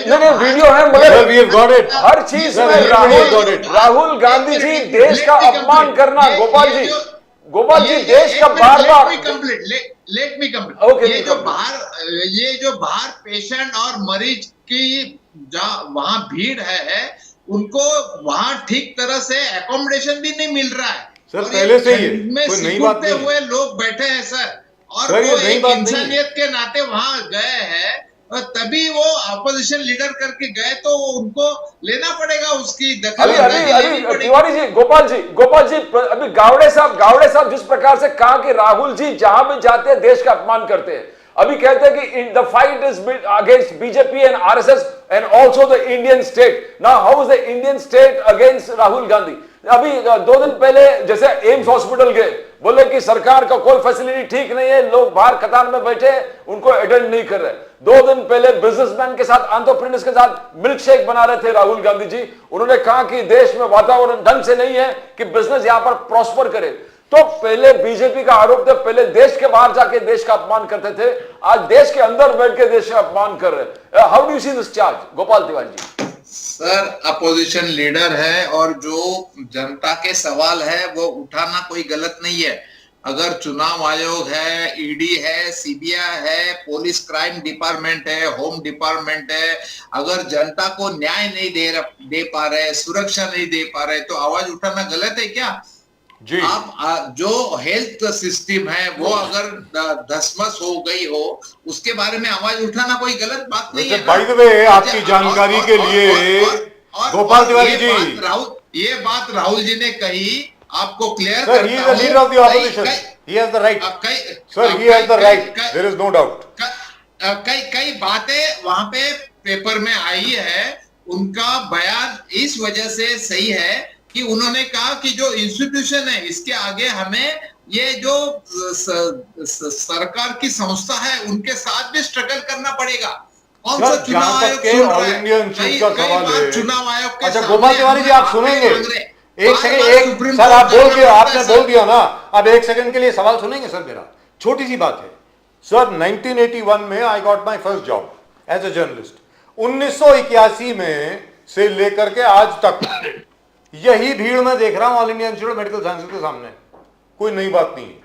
नहीं, वीडियो है, मगर Sir, we have got it. हर चीज Sir, में we have got it. Rahul Gandhi जी देश का अपमान करना, गोपाल जी देश का बार बार। Let me complete. Okay, ये जो बाहर पेशेंट और मरीज की वहां भीड़ है, उनको वहां ठीक तरह से एकोमोडेशन भी नहीं मिल रहा है सर, और पहले से ही है, में कोई नई बात सिकुड़ते नहीं है। हुए लोग बैठे हैं सर, और सर, ये वो नई एक बात नहीं है। इंसानियत के नाते वहां गए हैं, और तभी वो अपोजिशन लीडर करके गए, तो उनको लेना पड़ेगा उसकी दखल। अभी तिवारी जी, गोपाल जी, अभी गावड़े साहब जिस प्रकार से कहा कि राहुल जी जहां भी जाते हैं देश का अपमान करते हैं, अभी कहते हैं कि the fight is against BJP and RSS and also the Indian state. Now how is the Indian state against Rahul Gandhi? अभी 2 दिन पहले जैसे एम्स हॉस्पिटल गए, बोले कि सरकार का कोई फैसिलिटी ठीक नहीं है, लोग बाहर कतार में बैठे, उनको अटेंड नहीं कर रहे। 2 दिन पहले बिजनेसमैन के साथ, एंटरप्रेन्योर्स के साथ मिल्क शेक बना रहे थे राहुल गांधी जी। उन्होंने कहा कि देश में वातावरण ढंग से नहीं है कि बिजनेस यहां पर प्रॉस्पर करे। तो पहले बीजेपी का आरोप था, पहले देश के बाहर जाके देश का अपमान करते थे, आज देश के अंदर बैठ के देश का अपमान कर रहे। How do you see this charge, Gopal Tiwari ji? Sir, opposition leader है और जो जनता के सवाल है वो उठाना कोई गलत नहीं है। अगर चुनाव आयोग है, ईडी है, सीबीआई है, पुलिस क्राइम डिपार्टमेंट है, होम डिपार्टमेंट है, अगर जनता को न्याय नहीं दे पा रहे, सुरक्षा नहीं दे पा रहे, तो आवाज उठाना गलत है क्या? जी। आप जो हेल्थ सिस्टम है वो अगर धसमस हो गई हो, उसके बारे में आवाज उठाना कोई गलत बात नहीं है। बाय द वे, आपकी जानकारी के लिए गोपाल तिवारी जी, ये बात राहुल जी ने कही, आपको clear sir, he is the leader of the opposition. He has the right. Sir, he has the right. There is no doubt. कई बातें वहां पे पेपर में आई है, उनका बयान इस वजह से सही है कि उन्होंने कहा कि जो इंस्टीट्यूशन है, इसके आगे हमें ये जो सरकार की संस्था है उनके साथ भी स्ट्रगल करना पड़ेगा। कौन सा चुनाव आयोग सुन रहा है? चुनाव आयोग के अच्छा गोपाल तिवारी जी, आप सुनेंगे? एक सेकंड, सर आप आपने बोल दिया ना, अब 1 सेकंड के लिए सवाल सुनेंगे सर मेरा? छोटी सी बात है सर। 1981 में I got my first job as a journalist. 1981 में से लेकर के आज तक यही भीड़ मैं देख रहा हूं all India Institute of Medical sciences के सामने। कोई नई बात नहीं है,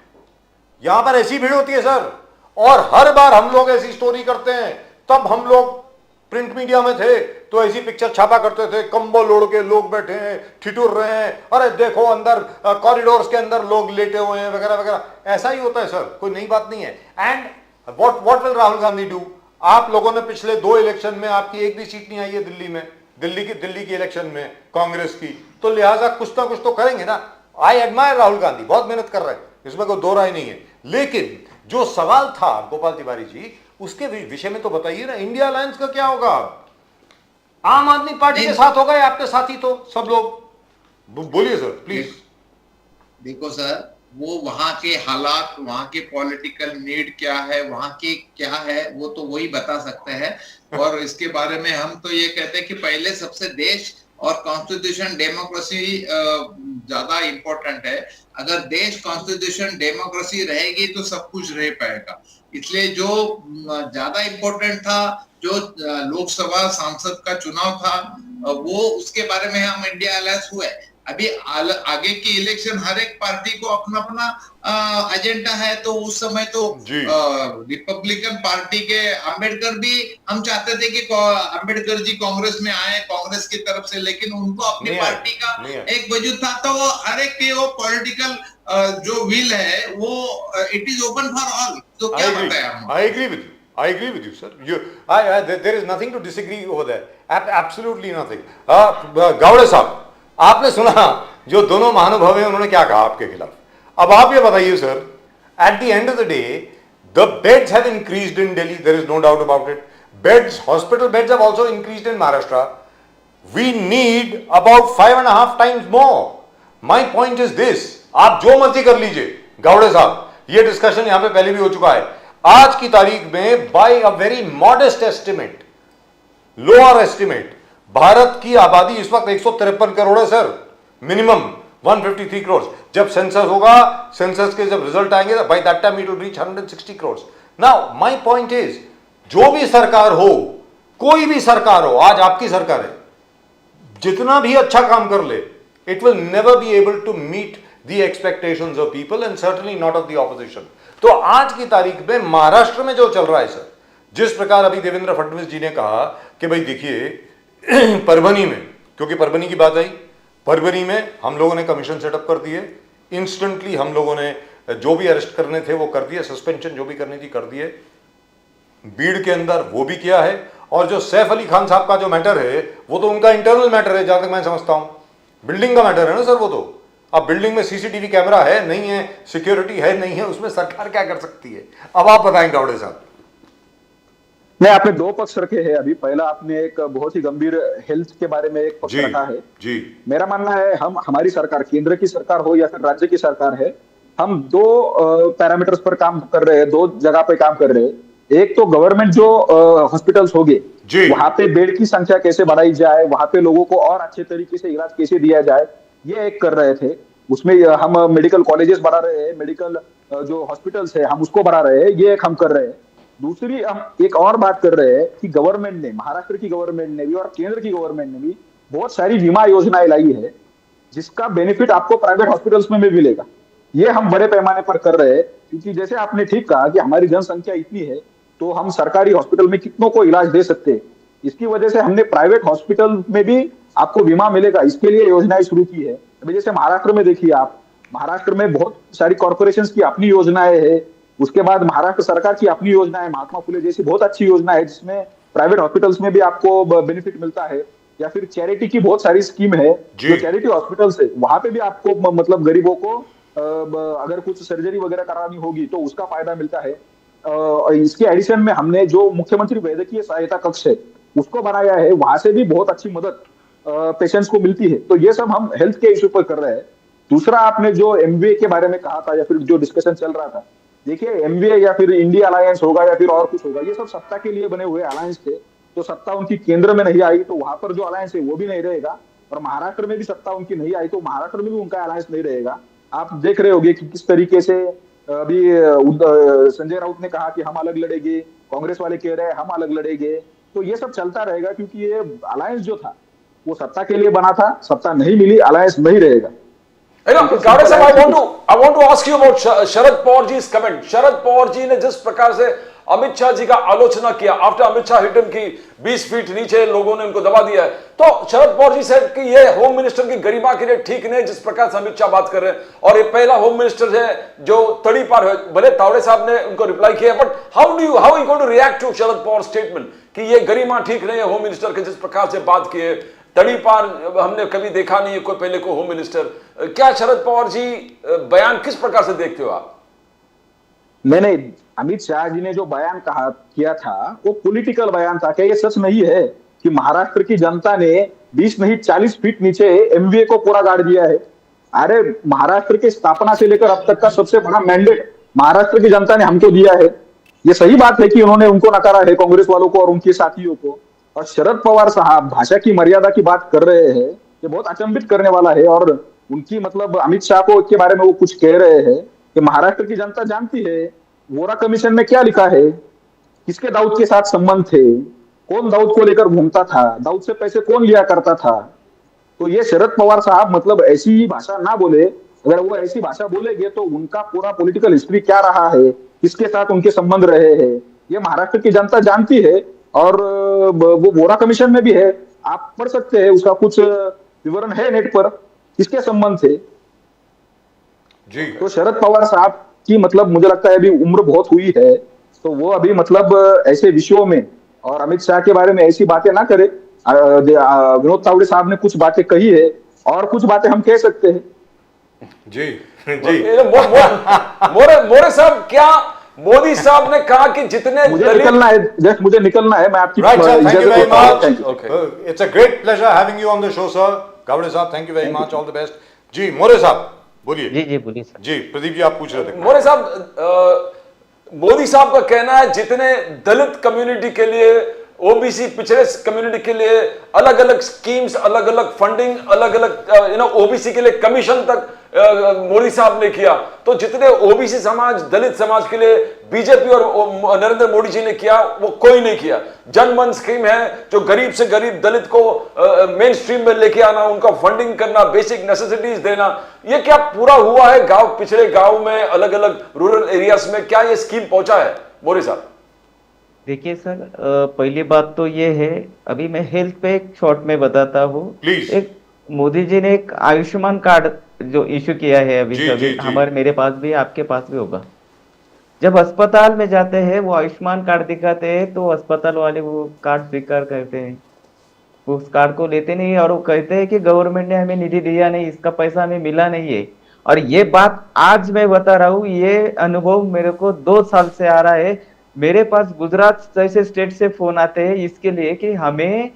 यहां पर ऐसी भीड़ होती है सर, और हर बार हम लोग ऐसी स्टोरी करते हैं। तब हम लोग प्रिंट मीडिया में थे तो ऐसी पिक्चर छापा करते थे, कंबल ओढ़ के लोग बैठे हैं, ठिठुर रहे हैं, अरे देखो अंदर कॉरिडोर्स के अंदर लोग लेटे हुए हैं वगैरह वगैरह। ऐसा ही होता है सर, कोई नई बात नहीं है। And what will Rahul Gandhi do? आप लोगों ने पिछले 2 इलेक्शन में आपकी एक भी सीट नहीं आई है दिल्ली में, दिल्ली की इलेक्शन में कांग्रेस की, तो लिहाजा कुछ ना कुछ तो करेंगे ना। आई एडमायर राहुल गांधी, बहुत मेहनत कर रहे हैं, इसमें कोई 2 राय नहीं है। लेकिन जो सवाल था गोपाल तिवारी जी, उसके विषय में तो बताइए ना, इंडिया अलायंस का क्या होगा? आम आदमी पार्टी के साथ होगा या आपके साथ ही तो सब लोग? बोलिए सर प्लीज। देखो सर, वो वहां के हालात, वहां के पॉलिटिकल नीड क्या है, वहां के क्या है, वो तो वही बता सकते हैं। और इसके बारे में हम तो ये कहते हैं कि पहले सबसे देश और कॉन्स्टिट्यूशन डेमोक्रेसी ज्यादा इम्पोर्टेंट है। अगर देश कॉन्स्टिट्यूशन डेमोक्रेसी रहेगी तो सब कुछ रह पाएगा। इसलिए जो ज्यादा इम्पोर्टेंट था, जो लोकसभा सांसद का चुनाव था, वो उसके बारे में हम इंडिया अलायंस हुए। अभी आगे की इलेक्शन हर एक पार्टी को अपना अपना एजेंडा है, तो उस समय तो रिपब्लिकन पार्टी के अंबेडकर भी, हम चाहते थे कि अंबेडकर जी कांग्रेस में आए, कांग्रेस की तरफ से, लेकिन उनको अपनी पार्टी का एक वजूद था। तो वो हर एक के वो पॉलिटिकल जो विल है वो it is open for all. तो क्या बताएं हम? I agree with you, sir. There is nothing to disagree over there. Absolutely nothing. Gawde साहब, आपने सुना जो दोनों महानुभाव हैं उन्होंने क्या कहा आपके खिलाफ। अब आप ये बताइए sir, at the end of the day the beds have increased in Delhi, there is no doubt about it. Beds, hospital beds have also increased in Maharashtra. We need about 5.5 times more. My point is this, आप जो मर्जी कर लीजिए गावड़े साहब, ये डिस्कशन यहां पे पहले भी हो चुका है। आज की तारीख में by a very modest estimate, lower estimate, Bharat की आबादी इस वक्त 153 करोड़ है सर, मिनिमम 153 करोड़। जब सेंसस होगा, सेंसस के जब रिजल्ट आएंगे, by that time it will reach 160 crore. Now my point is, जो भी सरकार हो, कोई भी सरकार हो, आज आपकी सरकार है, जितना भी अच्छा काम कर ले, it will never be able to meet the expectations of people and certainly not of the opposition. तो आज की तारीख में महाराष्ट्र में जो चल रहा है सर, जिस प्रकार अभी देवेंद्र फडणवीस जी ने कहा कि भाई देखिए परभनी में, क्योंकि परभनी की बात आई, परभनी में हम लोगों ने कमीशन सेटअप कर दिए, इंस्टेंटली हम लोगों ने जो भी अरेस्ट करने थे वो कर दिए, सस्पेंशन जो भी करनी थी कर दिए, बीड़ के अंदर वो भी किया है। और जो सैफ अली खान साहब का जो मैटर है वो तो उनका इंटरनल मैटर है, जहां तक मैं समझता हूं, बिल्डिंग का मैटर है ना सर वो तो। अब बिल्डिंग में सीसीटीवी कैमरा है नहीं है, सिक्योरिटी है नहीं है, उसमें सरकार क्या कर सकती है? अब आप बताएं गावड़े साहब। नहीं, आपने दो पक्ष रखे हैं अभी। पहला आपने एक बहुत ही गंभीर हेल्थ के बारे में एक पक्ष रखा है जी। मेरा मानना है, हमारी सरकार, केंद्र की सरकार हो या फिर राज्य की सरकार है, हम दो पैरामीटर्स पर काम कर रहे हैं, दो जगह पे काम कर रहे हैं। एक तो गवर्नमेंट जो हॉस्पिटल्स होंगे, वहां पे बेड की संख्या कैसे बढ़ाई जाए, वहां पे लोगों को और अच्छे तरीके से इलाज कैसे दिया जाए, ये एक कर रहे थे। उसमें हम मेडिकल कॉलेजेस बढ़ा रहे हैं, मेडिकल जो हॉस्पिटल्स है हम उसको बढ़ा रहे हैं, ये एक हम कर रहे हैं। दूसरी हम एक और बात कर रहे हैं कि गवर्नमेंट ने, महाराष्ट्र की गवर्नमेंट ने भी और केंद्र की गवर्नमेंट ने भी बहुत सारी बीमा योजनाएं लाई है, जिसका बेनिफिट आपको प्राइवेट हॉस्पिटल्स में भी मिलेगा। ये हम बड़े पैमाने पर कर रहे हैं, क्योंकि जैसे आपने ठीक कहा कि हमारी जनसंख्या इतनी है तो हम सरकारी हॉस्पिटल में कितनों को इलाज दे सकते हैं। इसकी वजह से हमने प्राइवेट हॉस्पिटल में भी आपको बीमा मिलेगा, इसके लिए योजनाएं शुरू की है। अभी जैसे महाराष्ट्र में देखिए आप, महाराष्ट्र में बहुत सारी कॉर्पोरेशंस की अपनी योजनाएं है, उसके बाद महाराष्ट्र सरकार की अपनी योजना है, महात्मा फुले जैसी बहुत अच्छी योजना है जिसमें प्राइवेट हॉस्पिटल्स में भी आपको बेनिफिट मिलता है। या फिर चैरिटी की बहुत सारी स्कीम है, जो चैरिटी हॉस्पिटल्स है वहां पे भी आपको मतलब गरीबों को अगर कुछ सर्जरी वगैरह करानी होगी तो उसका फायदा मिलता है। इसके एडिशन में हमने जो मुख्यमंत्री वैद्यकीय सहायता कक्ष है उसको बनाया है, वहां से भी बहुत अच्छी मदद पेशेंट्स को मिलती है। तो ये सब हम हेल्थ के इशू पर कर रहे हैं। दूसरा, आपने जो एमवीए के बारे में कहा था या फिर जो डिस्कशन चल रहा था, देखिए एमवीए या फिर इंडिया अलायंस होगा या फिर और कुछ होगा, ये सब सत्ता के लिए बने हुए अलायंस थे। तो सत्ता उनकी केंद्र में नहीं आई तो वहां पर जो अलायंस है वो भी नहीं रहेगा, और महाराष्ट्र में भी सत्ता उनकी नहीं आई तो महाराष्ट्र में भी उनका अलायंस नहीं रहेगा। आप देख रहे होंगे कि किस तरीके से अभी संजय राउत ने कहा कि हम अलग लड़ेंगे, कांग्रेस वाले कह रहे हैं हम अलग लड़ेंगे। तो ये सब चलता रहेगा, क्योंकि ये अलायंस जो था वो सत्ता के लिए बना था, सत्ता नहीं मिली, अलायंस नहीं रहेगा। Gowda sahab, I want to ask you about Sharad Pawar ji's comment. Sharad Pawar ji ने जिस प्रकार से अमित शाह जी का आलोचना किया, after Amit Shah hit him की 20 फीट नीचे लोगों ने उनको दबा दिया है, तो शरद पवार जी सेड कि ये होम मिनिस्टर की गरिमा के लिए ठीक नहीं, जिस प्रकार से अमित शाह बात कर रहे हैं, और ये पहला होम मिनिस्टर है जो तड़ी पार है। भले तावड़े साहब ने उनको रिप्लाई किया, but how you going to react to Sharad Pawar statement कि ये गरिमा ठीक नहीं है होम मिनिस्टर के, जिस प्रकार से बात किए, तड़ी पार हमने कभी देखा नहीं है कोई पहले को होम मिनिस्टर। क्या शरद पवार जी बयान किस प्रकार से देखते हो आप? मैंने अमित शाह जी ने जो बयान किया था वो पॉलिटिकल बयान था। क्या ये सच नहीं है कि महाराष्ट्र की जनता ने 20 नहीं 40 फीट नीचे एमवीए को पूरा गाड़ दिया है? अरे महाराष्ट्र की स्थापना से लेकर अब तक का सबसे बड़ा मैंडेट महाराष्ट्र की जनता ने हमको दिया है। ये सही बात है कि उन्होंने उनको नकारा है, कांग्रेस वालों को और उनके साथियों को। और शरद पवार साहब भाषा की मर्यादा की बात कर रहे हैं, ये बहुत अचंभित करने वाला है। और उनकी मतलब अमित शाह को के बारे में वो कुछ कह रहे हैं कि महाराष्ट्र की जनता जानती है वोरा कमीशन में क्या लिखा है, किसके दाऊद के साथ संबंध थे, कौन दाऊद को लेकर घूमता था, दाऊद से पैसे कौन लिया करता था। तो ये शरद पवार साहब मतलब ऐसी भाषा ना बोले। अगर वो ऐसी भाषा बोलेंगे तो उनका पूरा पॉलिटिकल हिस्ट्री क्या रहा है, किसके साथ उनके संबंध रहे हैं, ये महाराष्ट्र की जनता जानती है। और वो वोरा कमीशन में भी है, आप पढ़ सकते हैं, उसका कुछ विवरण है नेट पर, किसके संबंध थे। जी तो शरद पवार साहब की मतलब मुझे लगता है अभी उम्र बहुत हुई है, तो वो अभी मतलब ऐसे विषयों में और अमित शाह के बारे में ऐसी बातें ना करे। विनोद तावड़े साहब ने कुछ बातें कही है और कुछ बातें हम कह सकते हैं। जी जी मोरे मोरे साहब, क्या मोदी साहब ने कहा कि जितने मुझे निकलना है, जस्ट मुझे निकलना है, मैं आपकी Right, sir. Thank you very much. Thank you. Okay. It's a great pleasure having you on the show, sir. Gavde साहब, thank you very much. All the best. जी, मोरे साहब, बोलिए। जी जी बोलिए सर। जी, प्रदीप जी आप पूछ रहे थे। मोरे साहब, मोदी साहब का कहना है जितने दलित कम्युनिटी के लिए, ओबीसी पिछड़े कम्युनिटी के लिए अलग अलग स्कीम्स, अलग अलग फंडिंग, अलग अलग ओबीसी के लिए कमीशन तक मोदी साहब ने किया, तो जितने ओबीसी समाज, दलित समाज के लिए बीजेपी और नरेंद्र मोदी जी ने किया वो कोई नहीं किया। जनमन स्कीम है जो गरीब से गरीब दलित को मेन स्ट्रीम में लेके आना, उनका फंडिंग करना, बेसिक नेसेसिटीज देना, ये क्या पूरा हुआ है? गांव, पिछड़े गांव में, अलग अलग रूरल एरियाज में क्या ये स्कीम पहुंचा है मोदी साहब? देखिए सर, पहली बात तो ये है, अभी मैं हेल्थ पे एक शॉर्ट में बताता हूँ। Please. एक मोदी जी ने एक आयुष्मान कार्ड जो इशू किया है अभी जी, सभी, जी, जी। हमारे मेरे पास भी है, आपके पास भी होगा। जब अस्पताल में जाते हैं वो आयुष्मान कार्ड दिखाते हैं तो अस्पताल वाले वो कार्ड स्वीकार करते हैं, वो उस कार्ड को लेते नहीं और वो कहते हैं कि गवर्नमेंट ने हमें निधि दिया नहीं, इसका पैसा हमें मिला नहीं है। और ये बात आज मैं बता रहा हूँ, ये अनुभव मेरे को 2 साल से आ रहा है। मेरे पास गुजरात जैसे स्टेट से फोन आते हैं इसके लिए कि हमें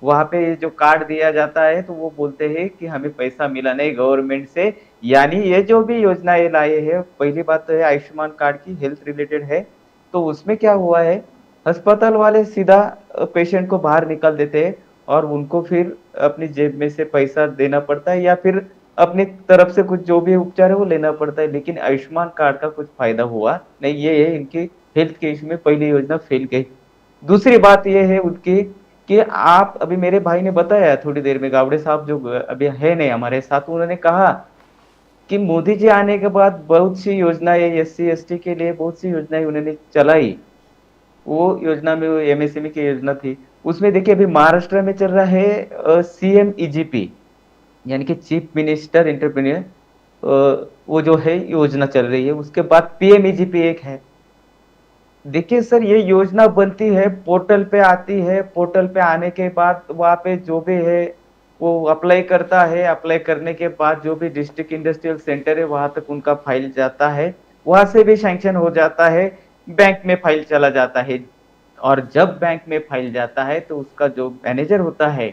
वहां पे जो कार्ड दिया जाता है तो वो बोलते हैं कि हमें पैसा मिला नहीं गवर्नमेंट से। यानी ये जो भी योजनाएं लाए हैं, पहली बात तो है आयुष्मान कार्ड की हेल्थ रिलेटेड है, तो उसमें क्या हुआ है, अस्पताल वाले सीधा पेशेंट को बाहर निकाल देते हैं और उनको फिर अपनी जेब में से पैसा देना पड़ता है या फिर अपनी तरफ से कुछ जो भी उपचार है वो लेना पड़ता है, लेकिन आयुष्मान कार्ड का कुछ फायदा हुआ नहीं। ये है इनकी हेल्थ के इशू में पहली योजना फेल गई। दूसरी बात ये है उनकी कि आप, अभी मेरे भाई ने बताया थोड़ी देर में, गावड़े साहब जो अभी है नहीं हमारे साथ, उन्होंने कहा कि मोदी जी आने के बाद बहुत सी योजनाएं एससी एसटी के लिए बहुत सी योजनाएं उन्होंने चलाई। वो योजना में एमएसएमई की योजना थी, उसमें देखिए अभी महाराष्ट्र में चल रहा है सीएम ईजीपी, यानी कि चीफ मिनिस्टर एंटरप्रेन्योर, वो जो है योजना चल रही है। उसके बाद पीएमईजीपी एक है। देखिए सर, ये योजना बनती है, पोर्टल पे आती है, पोर्टल पे आने के बाद वहाँ पे जो भी है वो अप्लाई करता है, अप्लाई करने के बाद जो भी डिस्ट्रिक्ट इंडस्ट्रियल सेंटर है वहां तक उनका फाइल जाता है, वहां से भी सैंक्शन हो जाता है, बैंक में फाइल चला जाता है। और जब बैंक में फाइल जाता है तो उसका जो मैनेजर होता है,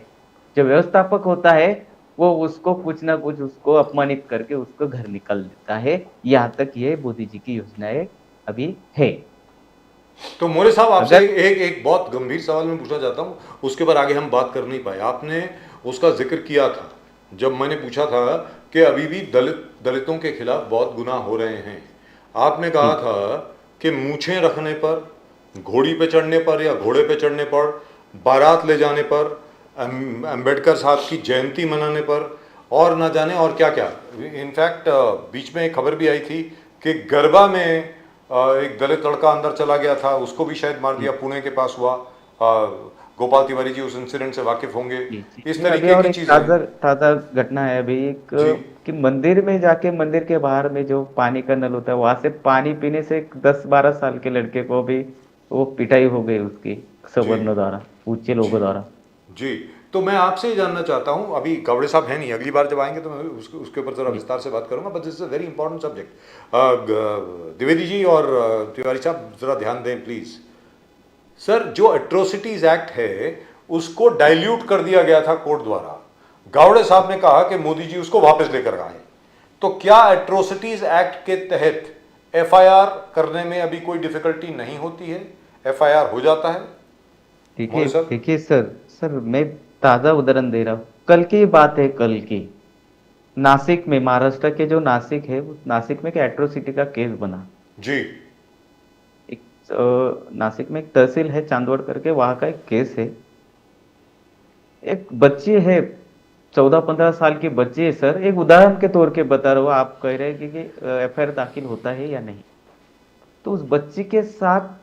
जो व्यवस्थापक होता है, वो उसको कुछ ना कुछ उसको अपमानित करके उसको घर निकाल देता है। यहाँ तक ये मोदी जी की योजनाएं अभी है। तो मोरे साहब आपसे अगर- एक बहुत गंभीर सवाल मैं पूछना चाहता हूँ, उसके बाद आगे हम बात कर नहीं पाए। आपने उसका जिक्र किया था जब मैंने पूछा था कि अभी भी दलितों के खिलाफ बहुत गुनाह हो रहे हैं। आपने कहा था कि मूछें रखने पर, घोड़ी पे चढ़ने पर या घोड़े पे चढ़ने पर, बारात ले जाने पर, अम्बेडकर साहब की जयंती मनाने पर और ना जाने और क्या क्या। इनफैक्ट बीच में एक खबर भी आई थी कि गरबा में एक दलित लड़का अंदर चला गया था, उसको भी शायद मार दिया, पुणे के पास हुआ। गोपाल तिवारी जी उस इंसिडेंट से वाकिफ होंगे। इस अभी तरीके और की एक चीजें। ताजा घटना है अभी एक, जी। कि मंदिर में जाके, मंदिर के बाहर में जो पानी का नल होता है वहां से पानी पीने से एक 10-12 साल के लड़के को भी वो पिटाई हो गई उसकी सवर्णों द्वारा, ऊंचे लोगों द्वारा। जी, तो मैं आपसे ही जानना चाहता हूं, अभी गावड़े साहब है नहीं, अगली बार जब आएंगे तो मैं उसके ऊपर जरा विस्तार से बात करूंगा, but this is a very important subject. Dwivedi ji और तिवारी साहब जरा ध्यान दें प्लीज। सर, जो एट्रोसिटीज एक्ट है उसको डाइल्यूट कर दिया गया था कोर्ट द्वारा। गावड़े साहब ने कहा कि मोदी जी उसको वापस लेकर आए, तो क्या एट्रोसिटीज एक्ट के तहत एफआईआर करने में अभी कोई डिफिकल्टी नहीं होती है? एफआईआर हो जाता है? देखिए मौर्य साहब। देखिए सर मैं ताज़ा उदाहरण दे रहा हूँ। कल की बात है, कल की नासिक में, महाराष्ट्र के जो नासिक है, उस नासिक में एक एट्रोसिटी का केस बना। जी एक नासिक में एक तहसील है चांदवड़ करके, वहां का एक केस है। एक बच्ची है, 14-15 साल की बच्ची है सर। एक उदाहरण के तौर पे बता रहा हूँ, आप कह रहे हैं कि एफआईआर दाखिल होता है या नहीं। तो उस बच्ची के साथ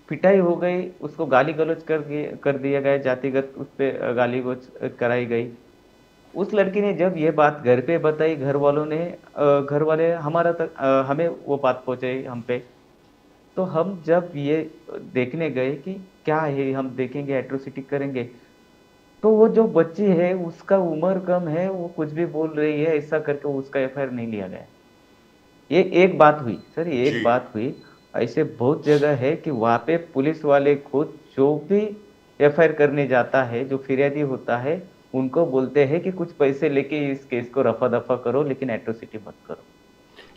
पिटाई हो गई, उसको गाली गलौज कर दिया गया, जातिगत उस पे गाली गलौज कराई गई। उस लड़की ने जब ये बात घर पे बताई, घर वालों ने घर वाले हमारा तक हमें वो बात पहुंचाई हम पे। तो हम जब ये देखने गए कि क्या है, हम देखेंगे, एट्रोसिटी करेंगे, तो वो जो बच्ची है उसका उम्र कम है, वो कुछ भी बोल रही है, ऐसा करके उसका एफआईआर नहीं लिया गया। ये एक बात हुई सर, ये जी एक बात हुई। ऐसे बहुत जगह है कि वहाँ पे पुलिस वाले खुद जो भी एफआईआर करने जाता है, जो फिरियादी होता है, उनको बोलते हैं कि कुछ पैसे लेके इस केस को रफा दफा करो, लेकिन एट्रोसिटी मत करो।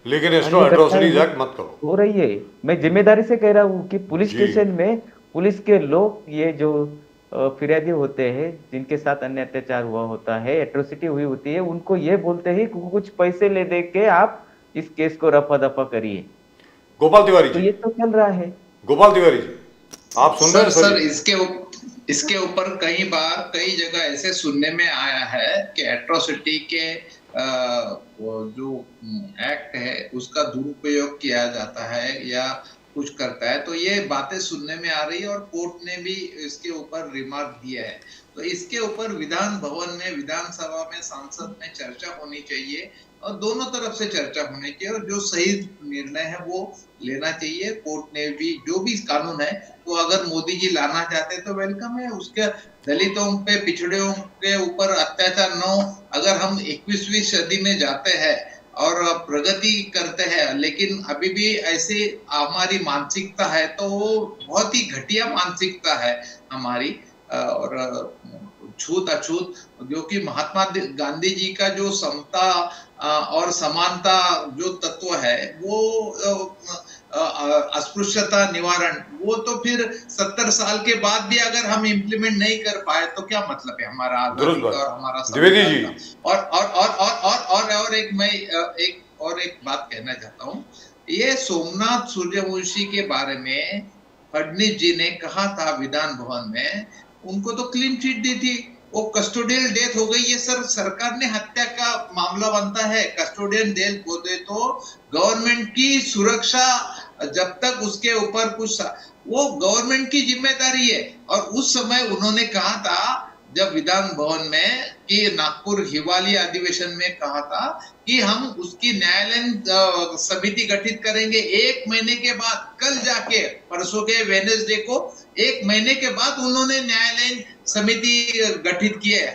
लेकिन और ये घटनाएं एट्रोसिटीज एक्ट मत करो। हो रही है। मैं जिम्मेदारी से कह रहा हूँ कि पुलिस जी स्टेशन में पुलिस के लोग, ये जो फिरियादी होते हैं जिनके साथ अन्य अत्याचार हुआ होता है, एट्रोसिटी हुई होती है, उनको ये बोलते हैं कि कुछ पैसे ले दे के आप इस केस को रफा दफा करिए। गोपाल तिवारी तो जी, ये तो चल रहा है। गोपाल तिवारी जी, आप सुन रहे सर हैं? सर इसके ऊपर कई बार कई जगह ऐसे सुनने में आया है कि एट्रोसिटी के वो जो एक्ट है उसका दुरुपयोग किया जाता है या कुछ करता है। तो ये बातें सुनने में आ रही है और कोर्ट ने भी इसके ऊपर रिमार्क दिया है। तो इसके ऊपर विधान भवन में, विधानसभा में, संसद में चर्चा होनी चाहिए और दोनों तरफ से चर्चा होनी चाहिए और जो सही निर्णय है वो लेना चाहिए। कोर्ट ने भी जो भी कानून है, तो अगर मोदी जी लाना चाहते हैं तो वेलकम है। उसके दलितों पे, पिछड़ों के ऊपर अत्याचार न हो। अगर हम 21वीं सदी में जाते हैं और प्रगति करते हैं, लेकिन अभी भी ऐसे हमारी मानसिकता है, तो वो बहुत ही घटिया मानसिकता है हमारी। और छूत अछूत, जो कि महात्मा गांधी जी का जो समता और समानता जो तत्व है, वो अस्पृश्यता निवारण, वो तो फिर 70 साल के बाद भी अगर हम इम्प्लीमेंट नहीं कर पाए तो क्या मतलब है हमारा आजादी का और हमारा द्विवेदी जी। और एक बात कहना चाहता हूँ। ये सोमनाथ सूर्यवंशी के बारे में फडणवीस जी ने कहा था विधान भवन में, उनको तो क्लीन चिट दी थी, वो कस्टोडियल डेथ हो गई। ये सर सरकार ने हत्या का मामला बनता है। कस्टोडियल डेथ हो गए तो गवर्नमेंट की सुरक्षा, जब तक उसके ऊपर कुछ, वो गवर्नमेंट की जिम्मेदारी है। और उस समय उन्होंने कहा था जब विधान भवन में कि नागपुर हिवाली अधिवेशन में कहा था कि हम उसकी न्यायालयीन समिति गठित करेंगे 1 महीने के बाद। कल जाके परसों के वेडनेसडे को 1 महीने के बाद उन्होंने न्यायालयीन समिति गठित की है।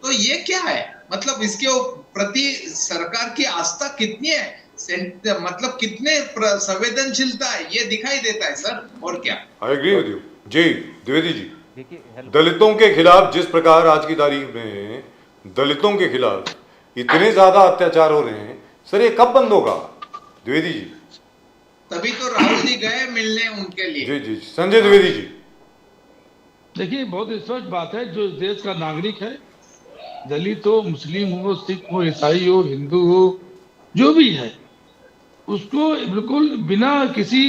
तो ये क्या है? मतलब इसके प्रति सरकार की आस्था कितनी है, मतलब कितने संवेदनशीलता है, ये दिखाई देता है सर। और क्या? आई एग्री विद यू जी। द्विवेदी जी, देखिए दलितों के खिलाफ जिस प्रकार आज की तारीख में दलितों के खिलाफ इतने ज्यादा अत्याचार हो रहे हैं, सर ये कब बंद होगा? द्विवेदी जी। तभी तो राहुल जी गए मिलने उनके लिए। जी जी, संजय द्विवेदी जी। देखिए, बहुत स्पष्ट बात है, जो इस देश का नागरिक है, दलित हो, मुस्लिम हो, सिख हो, ईसाई हो, हिंदू हो, जो भी है, उसको बिल्कुल बिना किसी